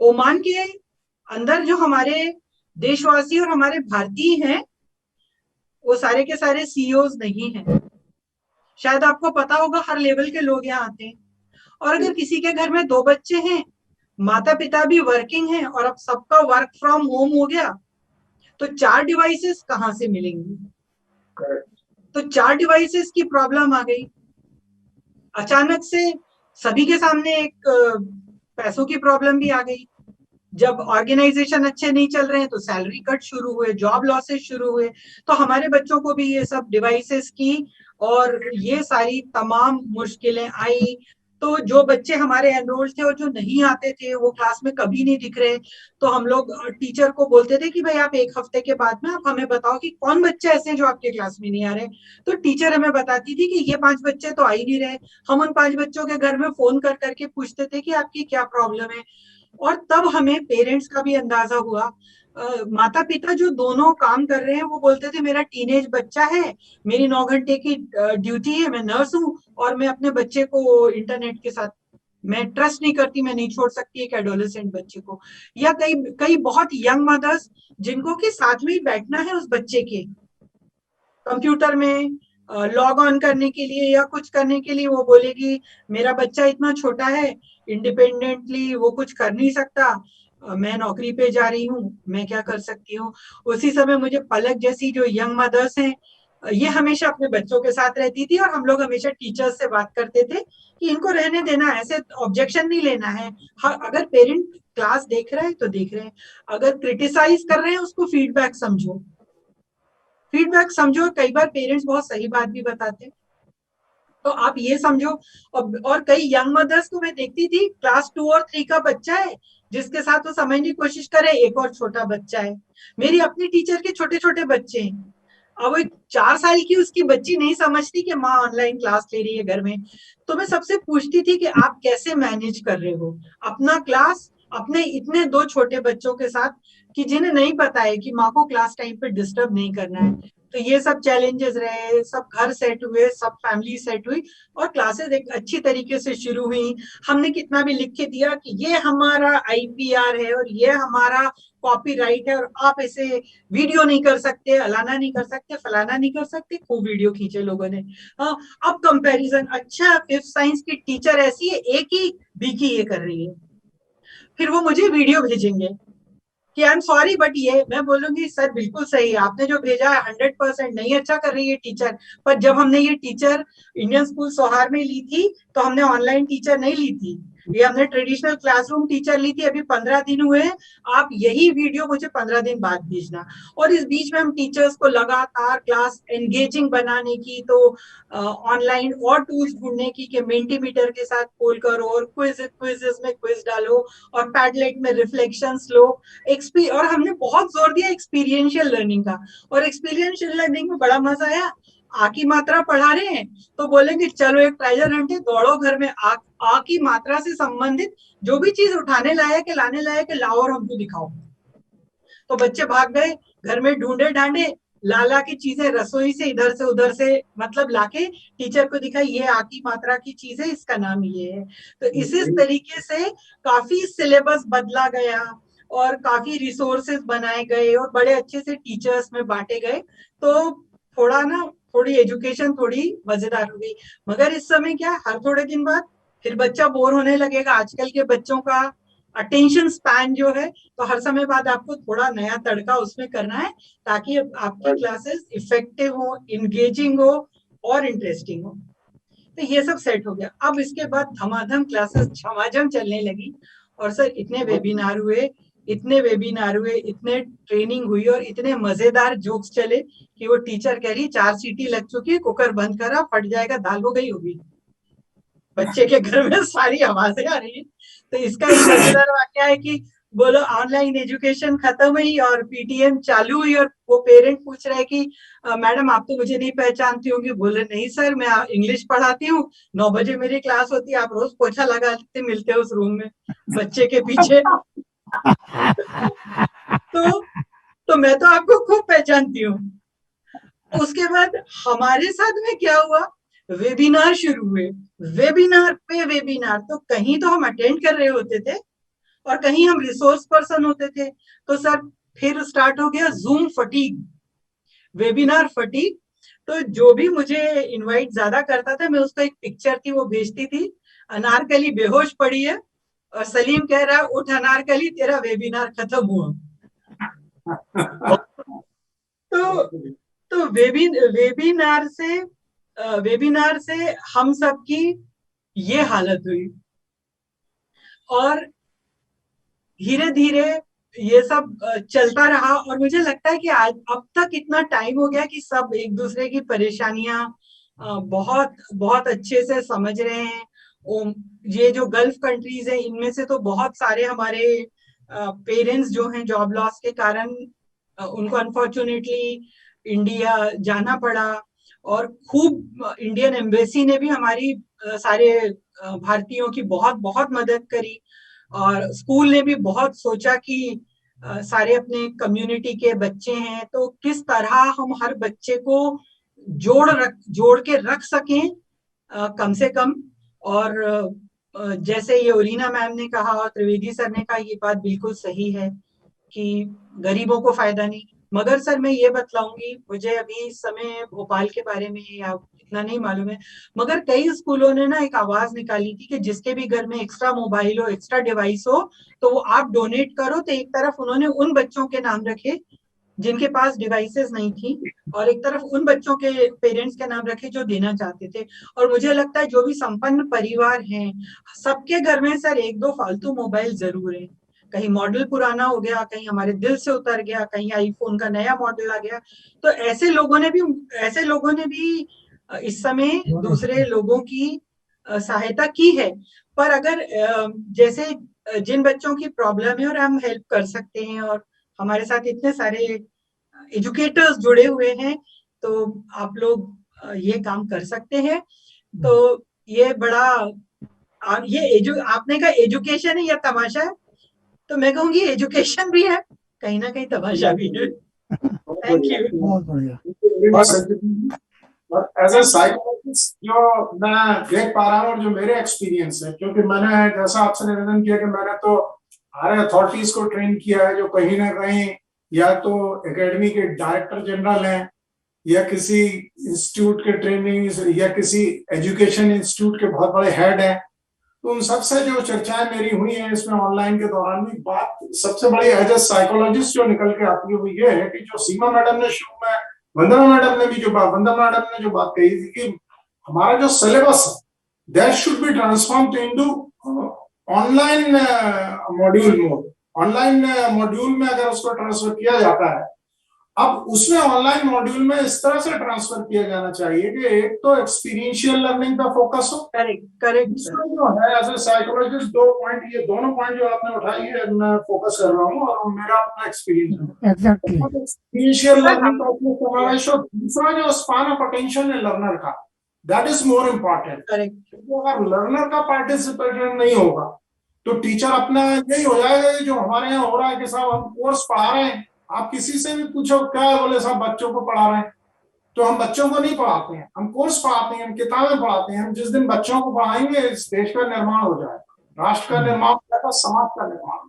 ओमान के अंदर जो हमारे देशवासी और हमारे भारतीय हैं, वो सारे के सारे सीईओज नहीं हैं। शायद आपको पता होगा हर लेवल के लोग यहाँ आते हैं, और अगर किसी के घर में 2 बच्चे हैं, माता पिता भी वर्किंग हैं, और अब सबका वर्क फ्रॉम होम हो गया, तो 4 डिवाइसेस कहाँ से मिलेंगी। तो 4 डिवाइसेस की प्रॉब्लम आ गई। अचानक से सभी के सामने एक पैसों की प्रॉब्लम भी आ गई। जब ऑर्गेनाइजेशन अच्छे नहीं चल रहे हैं तो सैलरी कट शुरू हुए, जॉब लॉसेस शुरू हुए। तो हमारे बच्चों को भी ये सब डिवाइसेस की और ये सारी तमाम मुश्किलें आई। तो जो बच्चे हमारे एनरोल्ड थे और जो नहीं आते थे, वो क्लास में कभी नहीं दिख रहे, तो हम लोग टीचर को बोलते थे कि भाई आप 1 हफ्ते के बाद में आप हमें बताओ कि कौन बच्चे ऐसे हैं जो आपके क्लास में नहीं आ रहे। तो टीचर हमें बताती थी कि ये 5 बच्चे तो आ ही नहीं रहे। हम उन 5 बच्चों के घर में फोन कर करके पूछते थे कि आपकी क्या प्रॉब्लम है, और तब हमें पेरेंट्स का भी अंदाजा हुआ। माता पिता जो दोनों काम कर रहे हैं, वो बोलते थे मेरा टीनेज बच्चा है, मेरी 9 घंटे की ड्यूटी है, मैं नर्स हूँ, और मैं अपने बच्चे को इंटरनेट के साथ मैं ट्रस्ट नहीं करती, मैं नहीं छोड़ सकती एक एडोलेसेंट बच्चे को। या कई बहुत यंग मदर्स जिनको कि साथ में ही बैठना है उस बच्चे के कंप्यूटर में लॉग ऑन करने के लिए या कुछ करने के लिए, वो बोलेगी मेरा बच्चा इतना छोटा है, इंडिपेंडेंटली वो कुछ कर नहीं सकता, मैं नौकरी पे जा रही हूँ, मैं क्या कर सकती हूँ। उसी समय मुझे पलक जैसी जो यंग मदर्स हैं, ये हमेशा अपने बच्चों के साथ रहती थी और हम लोग हमेशा टीचर्स से बात करते थे कि इनको रहने देना, ऐसे ऑब्जेक्शन नहीं लेना है। अगर पेरेंट क्लास देख रहे हैं तो देख रहे हैं, अगर क्रिटिसाइज कर रहे हैं उसको फीडबैक समझो, फीडबैक समझो। कई बार पेरेंट्स बहुत सही बात भी बताते हैं, तो आप ये समझो। और कई यंग मदर्स को मैं देखती थी, क्लास 2 और 3 का बच्चा है जिसके साथ वो समझने की कोशिश करे, एक और छोटा बच्चा है। मेरी अपनी टीचर के छोटे छोटे बच्चे हैं, अब वो 4 साल की उसकी बच्ची नहीं समझती कि माँ ऑनलाइन क्लास ले रही है घर में। तो मैं सबसे पूछती थी कि आप कैसे मैनेज कर रहे हो अपना क्लास अपने इतने 2 छोटे बच्चों के साथ, कि जिन्हें नहीं पता है कि माँ को क्लास टाइम पे डिस्टर्ब नहीं करना है। तो ये सब चैलेंजेस रहे, सब घर सेट हुए, सब फैमिली सेट हुई और क्लासेस एक अच्छी तरीके से शुरू हुई। हमने कितना भी लिख के दिया कि ये हमारा IPR है और ये हमारा कॉपीराइट है और आप इसे वीडियो नहीं कर सकते, अलाना नहीं कर सकते, फलाना नहीं कर सकते, खूब वीडियो खींचे लोगों ने। हाँ, अब कंपैरिजन, अच्छा 5th साइंस की टीचर ऐसी है, एक ही बी की ये कर रही है, फिर वो मुझे वीडियो भेजेंगे कि आई एम सॉरी बट ये, मैं बोलूंगी सर बिल्कुल सही है, आपने जो भेजा है 100% नहीं अच्छा कर रही है टीचर। पर जब हमने ये टीचर इंडियन स्कूल सोहार में ली थी तो हमने ऑनलाइन टीचर नहीं ली थी, ये हमने ट्रेडिशनल क्लासरूम टीचर ली थी। अभी 15 दिन हुए, आप यही वीडियो मुझे 15 दिन बाद भेजना। और इस बीच में हम टीचर्स को लगातार क्लास एंगेजिंग बनाने की, तो ऑनलाइन और टूल्स ढूंढने की कि मेंटीमीटर के साथ पोल करो और क्विजेस में क्विज डालो और पैडलेट में रिफ्लेक्शंस लो। और हमने बहुत जोर दिया एक्सपीरियंशियल लर्निंग का, और एक्सपीरियंशियल लर्निंग में बड़ा मजा आया। आ की मात्रा पढ़ा रहे हैं तो बोलेंगे चलो एक ट्रेजर हंट है, दौड़ो घर में आ की मात्रा से संबंधित जो भी चीज उठाने लायक है, लाने लायक है, लाओ और हमको दिखाओ। तो बच्चे भाग गए, घर में ढूंढे ढांडे, लाला की चीजें रसोई से इधर से उधर से मतलब लाके टीचर को दिखाई, ये आ की मात्रा की चीज है, इसका नाम ये है। तो इसी तरीके से काफी सिलेबस बदला गया और काफी रिसोर्सेज बनाए गए और बड़े अच्छे से टीचर्स में बांटे गए। तो थोड़ा ना, थोड़ी एजुकेशन थोड़ी मजेदार हो गई। मगर इस समय क्या, हर थोड़े दिन बाद फिर बच्चा बोर होने लगेगा। आजकल के बच्चों का अटेंशन स्पैन जो है, तो हर समय बाद आपको थोड़ा नया तड़का उसमें करना है ताकि आपकी क्लासेस इफेक्टिव हो, इंगेजिंग हो और इंटरेस्टिंग हो। तो ये सब सेट हो गया। अब इसके बाद धमाधम क्लासेस झमाझम चलने लगी और सर इतने वेबिनार हुए, इतने ट्रेनिंग हुई और इतने मजेदार जोक्स चले कि वो टीचर कह रही 4 सीटी लग चुकी है, कुकर बंद करा, फट जाएगा, दाल हो गई होगी। बच्चे के घर में सारी आवाजें आ रही है। तो इसका एक मजेदार वाक्य है कि बोलो ऑनलाइन एजुकेशन खत्म हुई और PTM चालू हुई और वो पेरेंट पूछ रहे कि मैडम आप तो मुझे नहीं पहचानती होंगी। बोले नहीं सर, मैं इंग्लिश पढ़ाती हूँ, 9 बजे मेरी क्लास होती है, आप रोज पोछा लगाते मिलते हो उस रूम में बच्चे के पीछे। तो मैं तो आपको खूब पहचानती हूँ। उसके बाद हमारे साथ में क्या हुआ, वेबिनार शुरू हुए, वेबिनार पे वेबिनार। तो कहीं तो हम अटेंड कर रहे होते थे और कहीं हम रिसोर्स पर्सन होते थे। तो सर फिर स्टार्ट हो गया जूम फटीग, वेबिनार फटीग। तो जो भी मुझे इनवाइट ज्यादा करता था, मैं उसको एक पिक्चर थी वो भेजती थी, अनारकली बेहोश पड़ी है और सलीम कह रहा है उठ अनारकली तेरा वेबिनार खत्म हुआ। तो वेबिनार से हम सबकी ये हालत हुई और धीरे धीरे ये सब चलता रहा। और मुझे लगता है कि आज अब तक इतना टाइम हो गया कि सब एक दूसरे की परेशानियां बहुत बहुत अच्छे से समझ रहे हैं। ये जो गल्फ कंट्रीज है इनमें से तो बहुत सारे हमारे पेरेंट्स जो हैं जॉब लॉस के कारण उनको अनफॉर्चुनेटली इंडिया जाना पड़ा और खूब इंडियन एम्बेसी ने भी हमारी सारे भारतीयों की बहुत बहुत मदद करी और स्कूल ने भी बहुत सोचा कि सारे अपने कम्युनिटी के बच्चे हैं तो किस तरह हम हर बच्चे को जोड़ के रख सकें कम से कम। और जैसे ये ओरीना मैम ने कहा और त्रिवेदी सर ने कहा, ये बात बिल्कुल सही है कि गरीबों को फायदा नहीं। मगर सर मैं ये बतलाऊंगी, मुझे अभी इस समय भोपाल के बारे में या इतना नहीं मालूम है, मगर कई स्कूलों ने ना एक आवाज निकाली थी कि जिसके भी घर में एक्स्ट्रा मोबाइल हो, एक्स्ट्रा डिवाइस हो, तो वो आप डोनेट करो। तो एक तरफ उन्होंने उन बच्चों के नाम रखे जिनके पास डिवाइसेस नहीं थी, और एक तरफ उन बच्चों के पेरेंट्स के नाम रखे जो देना चाहते थे। और मुझे लगता है जो भी संपन्न परिवार हैं, सबके घर में सर एक दो फालतू मोबाइल जरूर है। कहीं मॉडल पुराना हो गया, कहीं हमारे दिल से उतर गया, कहीं आईफोन का नया मॉडल आ गया। तो ऐसे लोगों ने भी इस समय दूसरे लोगों की सहायता की है। पर अगर जैसे जिन बच्चों की प्रॉब्लम है और हम हेल्प कर सकते हैं, और हमारे साथ इतने सारे एजुकेटर्स जुड़े हुए हैं, तो आप लोग ये काम कर सकते हैं। तो ये बड़ा आपने कहा एजुकेशन है या तमाशा है, तो मैं कहूंगी एजुकेशन भी है, कहीं ना कहीं तमाशा भी है। Thank you. बहुत बढ़िया। और एज ए साइकोलॉजिस्ट जो मैं देख पा रहा हूँ और जो मेरे एक्सपीरियंस है, क्योंकि मैंने जैसा आपसे निवेदन किया कि मैंने तो हमारे अथॉरिटीज को ट्रेन किया है जो कहीं ना कहीं या तो एकेडमी के डायरेक्टर जनरल हैं, या किसी इंस्टीट्यूट के ट्रेनिंग, या किसी एजुकेशन इंस्टीट्यूट के बहुत बड़े हेड हैं। तो उन सबसे जो चर्चाएं मेरी हुई हैं इसमें ऑनलाइन के दौरान भी, बात सबसे बड़ी एज ए साइकोलॉजिस्ट जो निकल के आती है वो ये है कि जो सीमा मैडम ने शुरू में, वंदना मैडम ने जो बात कही थी कि हमारा जो सिलेबस है that should be transformed into online module mode. Online module में अगर उसको ट्रांसफर किया जाता है, अब उसमें ऑनलाइन मॉड्यूल में इस तरह से ट्रांसफर किया जाना चाहिए कि एक तो एक्सपीरियंशियल लर्निंग का फोकस हो। करेक्ट जो है एज ए साइकोलॉजिस्ट ये दोनों पॉइंट जो आपने उठाई है मैं फोकस कर रहा हूँ, और मेरा अपना एक्सपीरियंस है। एग्जैक्टली। एक्सपीरियंशियल लर्निंग का उसमें समावेश हो। दूसरा जो स्पान ऑफ अटेंशन है लर्नर का, दैट इज मोर इम्पोर्टेंट। अगर लर्नर का पार्टिसिपेशन नहीं होगा तो टीचर अपना यही हो जाएगा जो हमारे यहाँ हो रहा है कि साहब हम कोर्स पढ़ा रहे हैं, आप किसी से भी पूछो क्या है, बोले साहब बच्चों को पढ़ा रहे हैं। तो हम बच्चों को नहीं पढ़ाते हैं, हम कोर्स पढ़ाते हैं, हम किताबें पढ़ाते हैं। हम जिस दिन बच्चों को पढ़ाएंगे इस देश का निर्माण हो जाएगा, राष्ट्र का निर्माण हो जाएगा, समाज का निर्माण।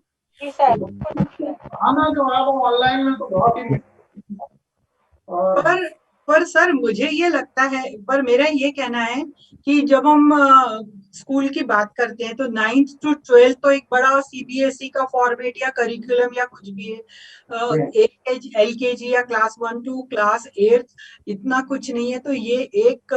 पढ़ाना जो है वो ऑनलाइन में तो बहुत ही पर सर मुझे ये लगता है, पर मेरा ये कहना है कि जब हम स्कूल की बात करते हैं तो 9th to 12th तो एक बड़ा सीबीएसई का फॉर्मेट या करिकुलम या कुछ भी है। एलकेजी या क्लास 1 to क्लास 8 इतना कुछ नहीं है। तो ये एक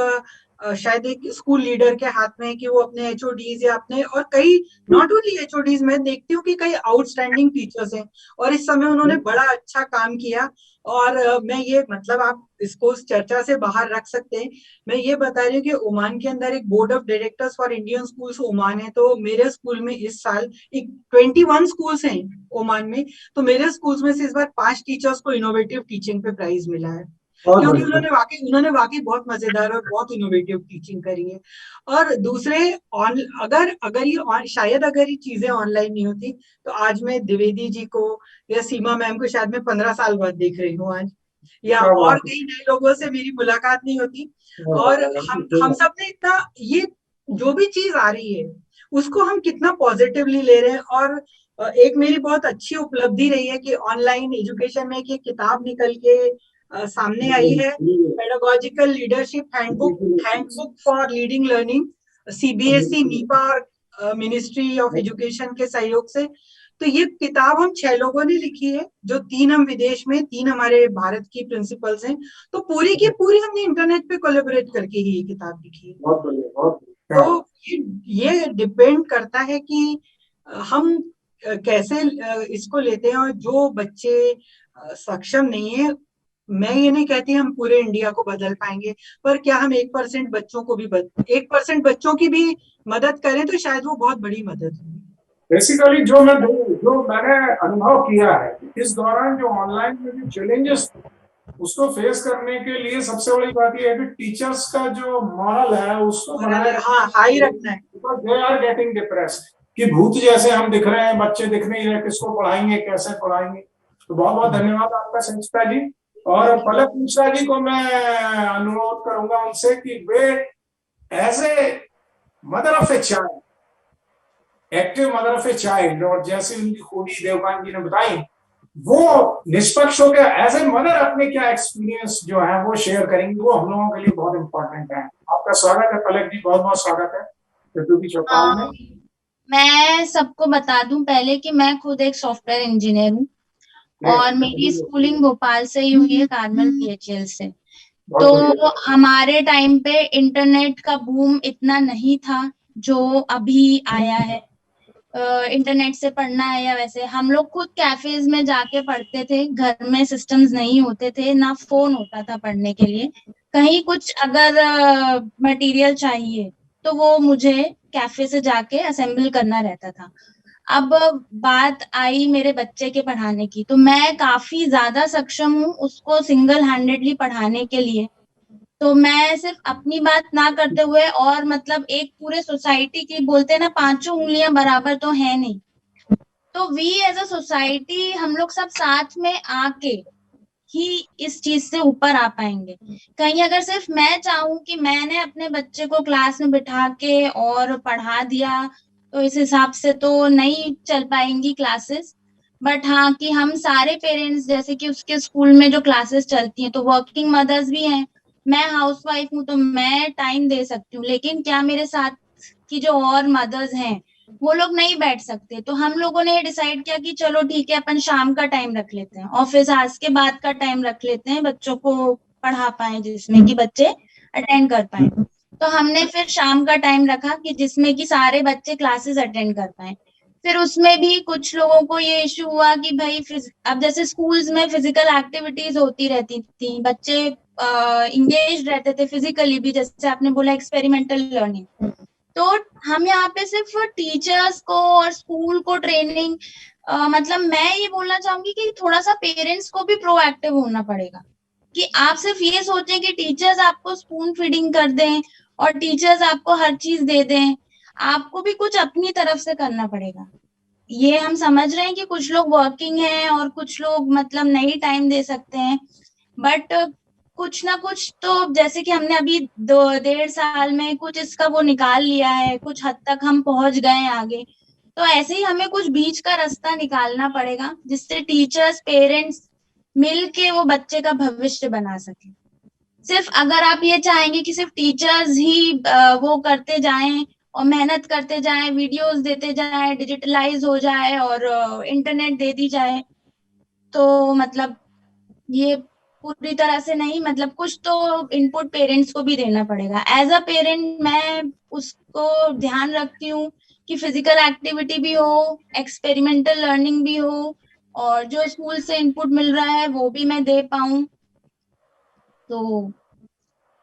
शायद एक स्कूल लीडर के हाथ में है कि वो अपने एचओडीज या अपने, और कई नॉट ओनली एचओडीज, मैं देखती हूँ कि कई आउटस्टैंडिंग टीचर्स हैं और इस समय उन्होंने बड़ा अच्छा काम किया। और मैं ये मतलब आप इसको चर्चा से बाहर रख सकते हैं। मैं ये बता रही हूँ कि ओमान के अंदर एक board of directors for Indian schools Oman है। तो मेरे स्कूल में इस साल 21 स्कूल्स हैं ओमान में, तो मेरे स्कूल्स में से इस बार 5 टीचर्स को इनोवेटिव टीचिंग पे प्राइज मिला है, क्योंकि उन्होंने वाकई बहुत मजेदार और बहुत इनोवेटिव टीचिंग करी है। और दूसरे अगर ये चीजें ऑनलाइन नहीं होती तो आज मैं द्विवेदी जी को या सीमा मैम को शायद मैं 15 साल बाद देख रही हूँ आज, या और कई नए लोगों से मेरी मुलाकात नहीं होती। और हम सब ने इतना, ये जो भी चीज आ रही है उसको हम कितना पॉजिटिवली ले रहे हैं। और एक मेरी बहुत अच्छी उपलब्धि रही है कि ऑनलाइन एजुकेशन में एक किताब निकल के सामने आई है, pedagogical leadership handbook for leading learning, CBSE, Nipah और मिनिस्ट्री ऑफ एजुकेशन के सहयोग से। तो ये किताब हम 6 लोगों ने लिखी है, जो 3 हम विदेश में, 3 हमारे भारत की प्रिंसिपल्स हैं। तो पूरी की पूरी हमने इंटरनेट पे कोलैबोरेट करके ही ये किताब लिखी है। तो ये डिपेंड करता है कि हम कैसे इसको लेते हैं। और जो बच्चे सक्षम नहीं है, मैं ये नहीं कहती हम पूरे इंडिया को बदल पाएंगे, पर क्या हम 1% बच्चों को भी 1% बच्चों की भी मदद करें तो शायद वो बहुत बड़ी मदद है। बेसिकली जो मैंने अनुभव किया है इस दौरान, जो ऑनलाइन में जो चैलेंजेस उसको फेस करने के लिए सबसे बड़ी बात यह है कि टीचर्स का जो मॉरल है उसको हाई रखना है। दे आर गेटिंग डिप्रेस्ड कि भूत जैसे हम दिख रहे हैं, बच्चे दिख नहीं रहे, किसको पढ़ाएंगे, कैसे पढ़ाएंगे। तो बहुत बहुत धन्यवाद आपका संचिता जी। और पलक मिश्रा जी को मैं अनुरोध करूंगा उनसे कि वे as a mother of a child, active mother of a child, और जैसे उनकी खूबी देवकांत जी ने बताई, वो निष्पक्ष होकर एज ए मदर अपने क्या एक्सपीरियंस जो है वो शेयर करेंगे। वो हम लोगों के लिए बहुत इंपॉर्टेंट है। आपका स्वागत है पलक जी, बहुत बहुत स्वागत है सिद्धू की चौपाल में। मैं सबको बता दूं पहले कि मैं खुद एक सॉफ्टवेयर इंजीनियर हूँ और मेरी स्कूलिंग भोपाल से ही हुई है, कार्मल PHL से। तो हमारे टाइम पे इंटरनेट का बूम इतना नहीं था जो अभी आया है। इंटरनेट से पढ़ना है या वैसे, हम लोग खुद कैफेज में जाके पढ़ते थे, घर में सिस्टम्स नहीं होते थे, ना फोन होता था पढ़ने के लिए। कहीं कुछ अगर मटेरियल चाहिए तो वो मुझे कैफे से जाके असेंबल करना रहता था। अब बात आई मेरे बच्चे के पढ़ाने की, तो मैं काफी ज्यादा सक्षम हूँ उसको सिंगल हैंडेडली पढ़ाने के लिए। तो मैं सिर्फ अपनी बात ना करते हुए, और मतलब एक पूरे सोसाइटी की, बोलते हैं ना, पांचों उंगलियां बराबर तो है नहीं, तो वी एज अ सोसाइटी हम लोग सब साथ में आके ही इस चीज से ऊपर आ पाएंगे। कहीं अगर सिर्फ मैं चाहूं कि मैंने अपने बच्चे को क्लास में बिठा के और पढ़ा दिया, तो इस हिसाब से तो नहीं चल पाएंगी क्लासेस। बट हाँ, कि हम सारे पेरेंट्स, जैसे कि उसके स्कूल में जो क्लासेस चलती हैं, तो वर्किंग मदर्स भी हैं, मैं हाउसवाइफ हूँ, तो मैं टाइम दे सकती हूँ, लेकिन क्या मेरे साथ की जो और मदर्स हैं वो लोग नहीं बैठ सकते? तो हम लोगों ने ये डिसाइड किया कि चलो ठीक है, अपन शाम का टाइम रख लेते हैं, ऑफिस आवर्स के बाद का टाइम रख लेते हैं, बच्चों को पढ़ा पाए, जिसमें कि बच्चे अटेंड कर पाए। तो हमने फिर शाम का टाइम रखा कि जिसमें कि सारे बच्चे क्लासेस अटेंड कर पाए। फिर उसमें भी कुछ लोगों को ये इश्यू हुआ कि भाई अब जैसे स्कूल्स में फिजिकल एक्टिविटीज होती रहती थी, बच्चे इंगेज रहते थे फिजिकली भी, जैसे आपने बोला एक्सपेरिमेंटल लर्निंग। तो हम यहाँ पे सिर्फ टीचर्स को और स्कूल को ट्रेनिंग, मतलब मैं ये बोलना चाहूंगी कि थोड़ा सा पेरेंट्स को भी प्रोएक्टिव होना पड़ेगा, कि आप सिर्फ ये सोचें कि टीचर्स आपको स्पून फीडिंग कर दें और टीचर्स आपको हर चीज दे दें, आपको भी कुछ अपनी तरफ से करना पड़ेगा। ये हम समझ रहे हैं कि कुछ लोग वर्किंग हैं और कुछ लोग मतलब नहीं टाइम दे सकते हैं, बट कुछ ना कुछ तो, जैसे कि हमने अभी 1.5 साल में कुछ इसका वो निकाल लिया है, कुछ हद तक हम पहुंच गए आगे, तो ऐसे ही हमें कुछ बीच का रास्ता निकालना पड़ेगा, जिससे टीचर्स पेरेंट्स मिल के वो बच्चे का भविष्य बना सके। सिर्फ अगर आप ये चाहेंगे कि सिर्फ टीचर्स ही वो करते जाएं और मेहनत करते जाएं, वीडियोस देते जाएं, डिजिटलाइज हो जाए और इंटरनेट दे दी जाए, तो मतलब ये पूरी तरह से नहीं, मतलब कुछ तो इनपुट पेरेंट्स को भी देना पड़ेगा। एज अ पेरेंट मैं उसको ध्यान रखती हूँ कि फिजिकल एक्टिविटी भी हो, एक्सपेरिमेंटल लर्निंग भी हो, और जो स्कूल से इनपुट मिल रहा है वो भी मैं दे पाऊं। तो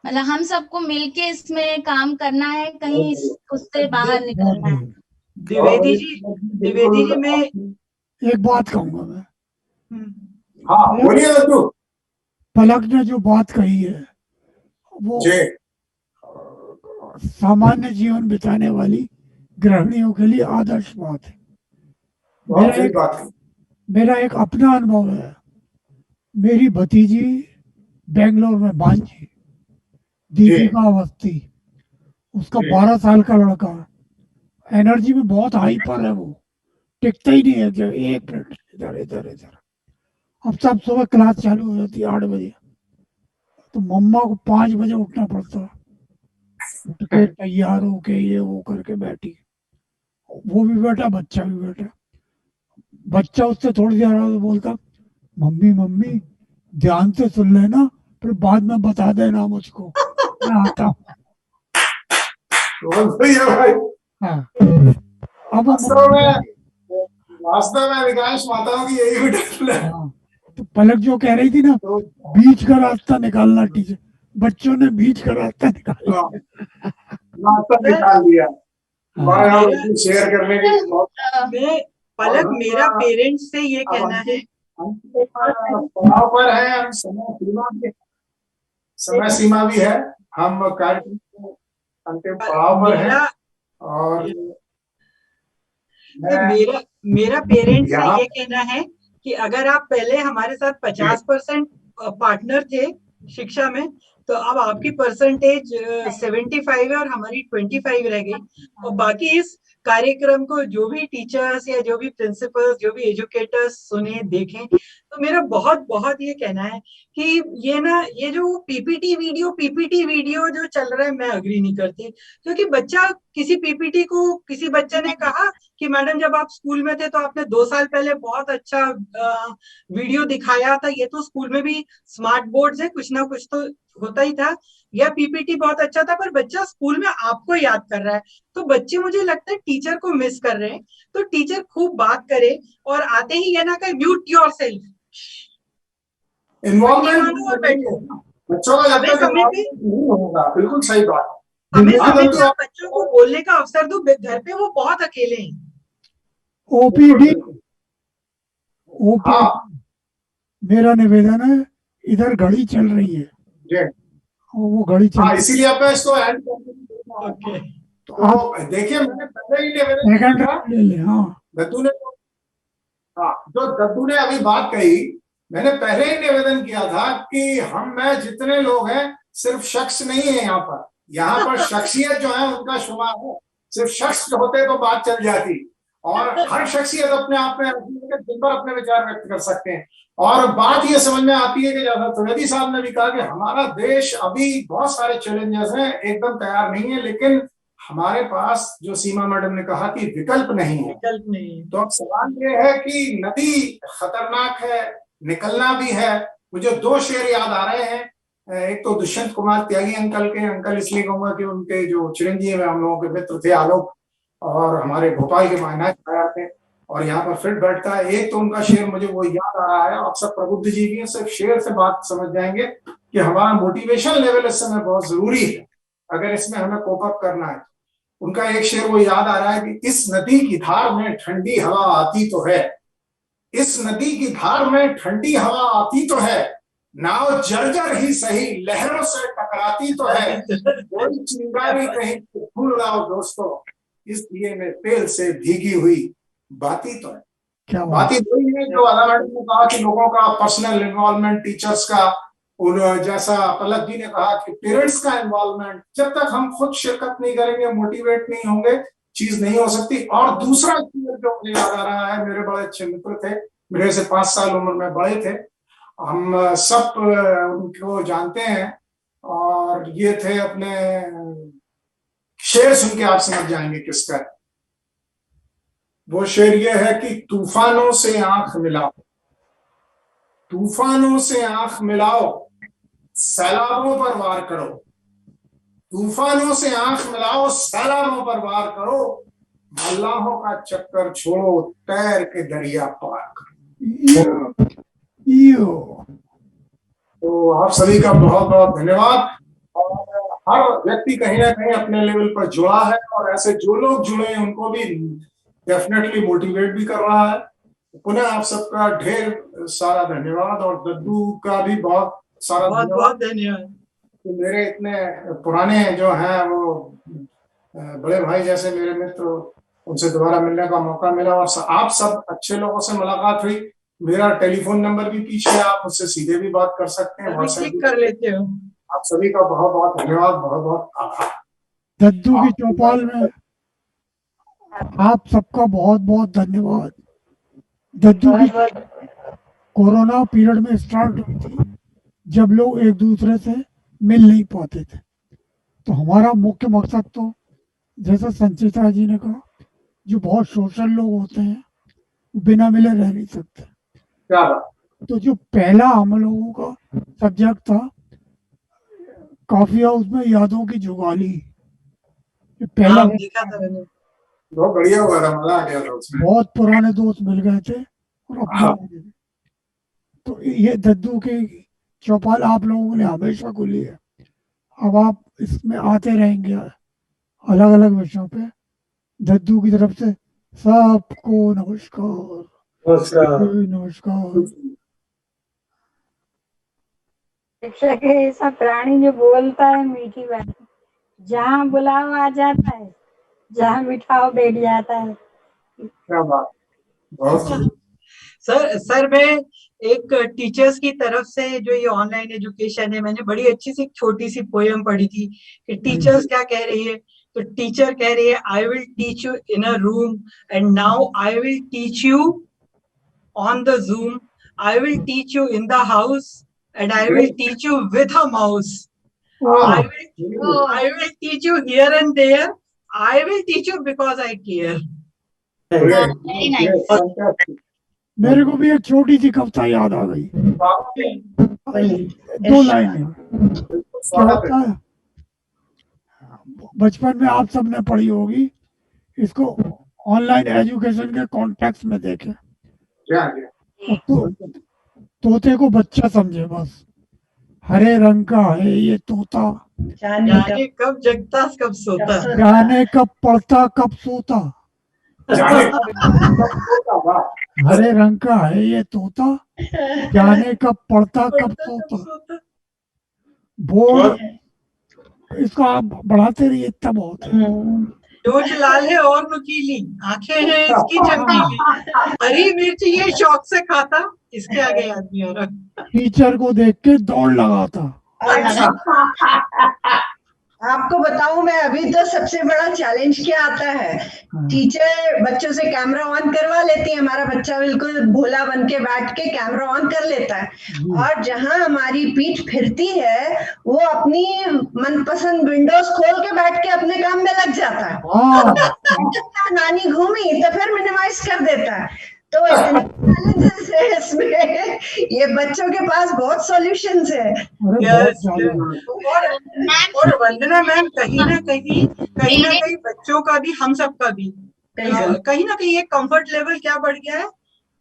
मतलब हम सबको मिलके इसमें काम करना है, कहीं उससे बाहर निकलना है। द्विवेदी जी मैं एक बात कहूंगा मैं। हाँ बोलिए लड्डू। पलक ने जो बात कही है वो सामान्य जीवन बिताने वाली गृहिणियों के लिए आदर्श बात है। मेरा एक अपना अनुभव है। मेरी भतीजी बेंगलोर में, बांजी, दीपिका अवस्थी, उसका 12 साल का लड़का, एनर्जी में बहुत हाइपर है, वो टिकता ही नहीं है कि 1 मिनट इधर इधर इधर। अब सब सुबह क्लास चालू हो जाती है 8 बजे, तो मम्मा को 5 बजे उठना पड़ता, उठ के तैयार होके ये वो करके बैठी, वो भी बैठा, बच्चा भी बैठा। बच्चा उससे थोड़ी देर बाद बोलता, मम्मी मम्मी ध्यान से सुन लेना, फिर बाद में बता देना मुझको, मैं आता हूँ। हाँ, अब वास्तव में अधिकांश माताओं की यही उठल है। तो पलक जो कह रही थी ना, बीच का रास्ता निकालना, टीचर बच्चों ने बीच का रास्ता निकाला, निकाल दिया। शेयर करने के पलक, मेरा पेरेंट्स से ये कहना है, पर है, हम समय सीमा भी है, हम कार्यक्रम अंतिम पड़ाव पर है, और मेरा पेरेंट्स से ये कहना है कि अगर आप पहले हमारे साथ 50% पार्टनर थे शिक्षा में, तो अब आपकी परसेंटेज 75 है और हमारी 25 रह गई। और बाकी इस कार्यक्रम को जो भी टीचर्स या जो भी प्रिंसिपल्स, जो भी एजुकेटर्स सुने देखें, तो मेरा बहुत बहुत ये कहना है कि ये जो पीपीटी वीडियो जो चल रहा है, मैं अग्री नहीं करती, क्योंकि किसी बच्चे ने कहा कि मैडम जब आप स्कूल में थे तो आपने 2 साल पहले बहुत अच्छा वीडियो दिखाया था, ये तो स्कूल में भी स्मार्ट बोर्ड्स है, कुछ ना कुछ तो होता ही था, या पीपीटी बहुत अच्छा था, पर बच्चा स्कूल में आपको याद कर रहा है। तो बच्चे मुझे लगता है टीचर को मिस कर रहे हैं। तो टीचर खूब बात करे और आते ही ये ना कहे म्यूट योरसेल्फ, इन्वॉल्वमेंट और बैठो। बच्चों का जब तक समय पे नहीं होगा, बिल्कुल सही बात। हमें हाँ, समय तो पे आप बच्चों को बोलने का अवसर दो, घर पे वो बहुत अकेले हैं। ओपीडी हाँ मेरा निवेदन है, इधर घड़ी चल रही है जी, और वो घड़ी चल हाँ, रही है, इसीलिए अब मैं इसको ऐड करके ओके, तो आप तो देखिए मैंने पहले ही निवेदन सेकंड किया था, ले लें। हाँ, दद्दू ने, हाँ, जो दद्दू ने अभी बात कही, मैंने पहले ही निवेदन किया था कि मैं जितने लोग हैं, सिर्फ शख्स नहीं है यहाँ पर शख्सियत जो है उनका शुमार है। सिर्फ शख्स होते तो बात चल जाती, और हर शख्सियत अपने आप में दिन पर अपने विचार व्यक्त कर सकते हैं। और बात ये समझ में आती है कि जैसा त्रिवेदी साहब ने भी कहा कि हमारा देश अभी बहुत सारे चैलेंजेस हैं, एकदम तैयार नहीं है, लेकिन हमारे पास जो सीमा मैडम ने कहा कि विकल्प नहीं है। विकल्प नहीं। तो अब सवाल ये है कि नदी खतरनाक है, निकलना भी है। मुझे 2 शेर याद आ रहे हैं। एक तो दुष्यंत कुमार त्यागी अंकल के, अंकल इसलिए कहूंगा कि उनके जो चिरंजीव है, हम लोगों के मित्र थे आलोक, और हमारे भोपाल के मायनात थे, और यहाँ पर फिट बैठता है। एक तो उनका शेर मुझे वो याद आ रहा है, आप सब प्रबुद्ध जी भी सिर्फ शेर से बात समझ जाएंगे कि हमारा मोटिवेशन लेवल इस समय बहुत जरूरी है अगर इसमें हमें कोप अप करना है। उनका एक शेर वो याद आ रहा है कि इस नदी की धार में ठंडी हवा आती तो है, इस नदी की धार में ठंडी हवा आती तो है, नाव जर्जर ही सही लहरों से टकराती तो है, कोई चिंगारी कहीं भूल रहा दोस्तों, इसलिए मैं तेल से भीगी हुई बाती तो है। क्या बात ही वही है जो आधा मैडम ने कहा कि लोगों का पर्सनल इन्वॉल्वमेंट, टीचर्स का, और जैसा पलक जी ने कहा कि पेरेंट्स का इन्वॉल्वमेंट, जब तक हम खुद शिरकत नहीं करेंगे, मोटिवेट नहीं होंगे, चीज नहीं हो सकती। और दूसरा चीज जो मुझे याद आ रहा है, मेरे बड़े अच्छे मित्र थे, मेरे से 5 साल उम्र में बड़े थे, हम सब उनको जानते हैं, और ये थे अपने, शेर सुन के आप समझ जाएंगे किसका है वो शेर। ये है कि तूफानों से आंख मिलाओ, तूफानों से आंख मिलाओ, सैलाबों पर वार करो, तूफानों से आंख मिलाओ, सैलाबों पर वार करो, अल्लाहों का चक्कर छोड़ो, तैर के दरिया पार करो। तो आप सभी का बहुत बहुत धन्यवाद। और हर व्यक्ति कहीं ना कहीं अपने लेवल पर जुड़ा है, और ऐसे जो लोग जुड़े हैं उनको भी डेफिनेटली मोटिवेट भी कर रहा है। पुनः आप सबका ढेर सारा धन्यवाद, और दद्दू का भी बहुत सारा धन्यवाद। मेरे इतने पुराने जो हैं वो बड़े भाई जैसे मेरे मित्र, उनसे दोबारा मिलने का मौका मिला, और आप सब अच्छे लोगों से मुलाकात हुई। मेरा टेलीफोन नंबर भी पीछे है, आप मुझसे सीधे भी बात कर सकते हैं, व्हाट्सएप कर लेते हो। आप सभी का बहुत बहुत धन्यवाद, बहुत बहुत आभार। दद्दू की चौपाल में आप सबका बहुत बहुत धन्यवाद। दद्दू की कोरोना पीरियड में स्टार्ट हुई थी, जब लोग एक दूसरे से मिल नहीं पाते थे, तो हमारा मुख्य मकसद तो, जैसा संचिता जी ने कहा, जो बहुत सोशल लोग होते हैं बिना मिले रह नहीं सकते। क्या बात। तो जो पहला हम लोगों का सब्जेक्ट था कॉफी हाउस में यादों की जुगाली, पहला देखा था मैंने, बहुत बढ़िया हुआ था, मजा आ गया था उसमें। बहुत पुराने दोस्त मिल गए थे और अपने तो ये दद्दू की चौपाल आप लोगों ने हमेशा खुली है। अब आप इसमें आते रहेंगे अलग अलग विषयों पे। दद्दू की तरफ से सबको नमस्कार। नमस्कार। शिक्षक ऐसा प्राणी जो बोलता है मीठी बात, जहाँ बुलाओ आ जाता है, जहाँ बिठाओ बैठ जाता है। क्या बात, बहुत सर मैं एक टीचर्स की तरफ से जो ये ऑनलाइन एजुकेशन है, मैंने बड़ी अच्छी सी छोटी सी पोयम पढ़ी थी कि टीचर्स क्या कह रही है। तो टीचर कह रही है, I will teach you in a room and now I will teach you on the zoom, I will teach you in the house and I will teach you with a mouse. I will teach you here and there. I will teach you because I care. Very nice. मेरे को भी एक छोटी सी कविता याद आ गई, 2 line. क्या होता है, बचपन में आप सबने पढ़ी होगी, इसको ऑनलाइन एजुकेशन के कॉन्टेक्स्ट में देखें। तो तोते को बच्चा समझे बस, हरे रंग का है ये तोता, जाने कब जगता कब सोता, जाने कब पढ़ता कब सोता, हरे रंग का है ये तोता, जाने कब पढ़ता कब सोता। बोर्ड इसको आप बढ़ाते रहिए, इतना बहुत है। चोंच लाल है और नुकीली, आंखें हैं इसकी चमकीली, हरी मिर्च ये शौक से खाता, इसके आगे याद नहीं आ रहा। टीचर को देख के दौड़ लगाता। आपको बताऊं मैं, अभी तो सबसे बड़ा चैलेंज क्या आता है, टीचर बच्चों से कैमरा ऑन करवा लेती है, हमारा बच्चा बिल्कुल भोला बन के बैठ के कैमरा ऑन कर लेता है, और जहां हमारी पीठ फिरती है वो अपनी मनपसंद विंडोज खोल के बैठ के अपने काम में लग जाता है। नानी घूमी तो फिर मिनिमाइज कर देता है। तो इतने challenges है इसमें, ये बच्चों के पास बहुत सॉल्यूशंस है। और वंदना मैम, कहीं ना कहीं बच्चों का भी, हम सब का भी कहीं ना कहीं एक कंफर्ट लेवल क्या बढ़ गया है,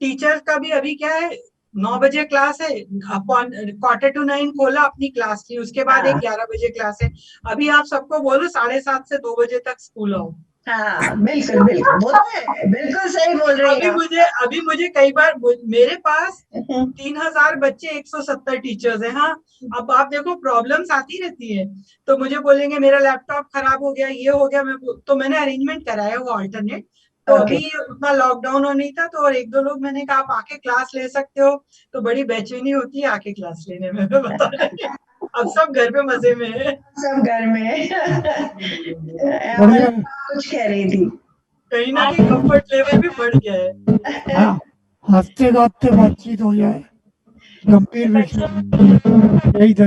टीचर्स का भी। अभी क्या है, 9 बजे क्लास है, 8:45 खोला, अपनी क्लास ली, उसके बाद एक 11 बजे क्लास है। अभी आप सबको बोलो 7:30 से 2 बजे तक स्कूल आओ। हाँ बिल्कुल बिल्कुल, वो तो है, बिल्कुल सही बोल रही हैं। अभी मुझे कई बार, मेरे पास 3000 बच्चे, 170 टीचर्स हैं। हाँ, अब आप देखो प्रॉब्लम्स आती रहती है, तो मुझे बोलेंगे मेरा लैपटॉप खराब हो गया, ये हो गया, तो मैंने अरेंजमेंट कराया वो अल्टरनेट। तो अभी उतना लॉकडाउन हो नहीं था, तो और 1-2 लोग मैंने कहा आप आके क्लास ले सकते हो, तो बड़ी बेचैनी होती है आके क्लास लेने में, मैं बता रही हूँ। अब सब घर पे मजे में है, सब घर में। कुछ कह रही थी, कहीं ना कहीं कंफर्ट लेवल भी बढ़ गया है। हंसते गाते बातचीत हो जाए, गंभीर विषय यही था।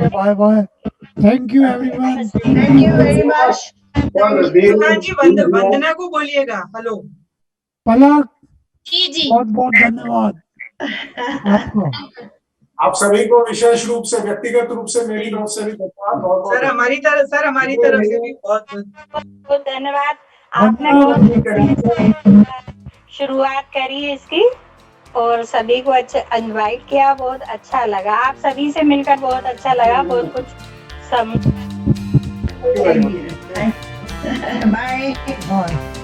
Bye bye, thank you everyone, thank you very much. जी वंदना को बोलिएगा हेलो। पलक जी बहुत बहुत धन्यवाद आपको। आप सभी को विशेष रूप से, व्यक्तिगत रूप से मेरी तरफ से भी धन्यवाद। बहुत सर हमारी तरफ से भी बहुत बहुत धन्यवाद। आपने शुरुआत करी है इसकी और सभी को अच्छा इनवाइट किया, बहुत अच्छा लगा, आप सभी से मिलकर बहुत अच्छा लगा, बहुत कुछ बाय।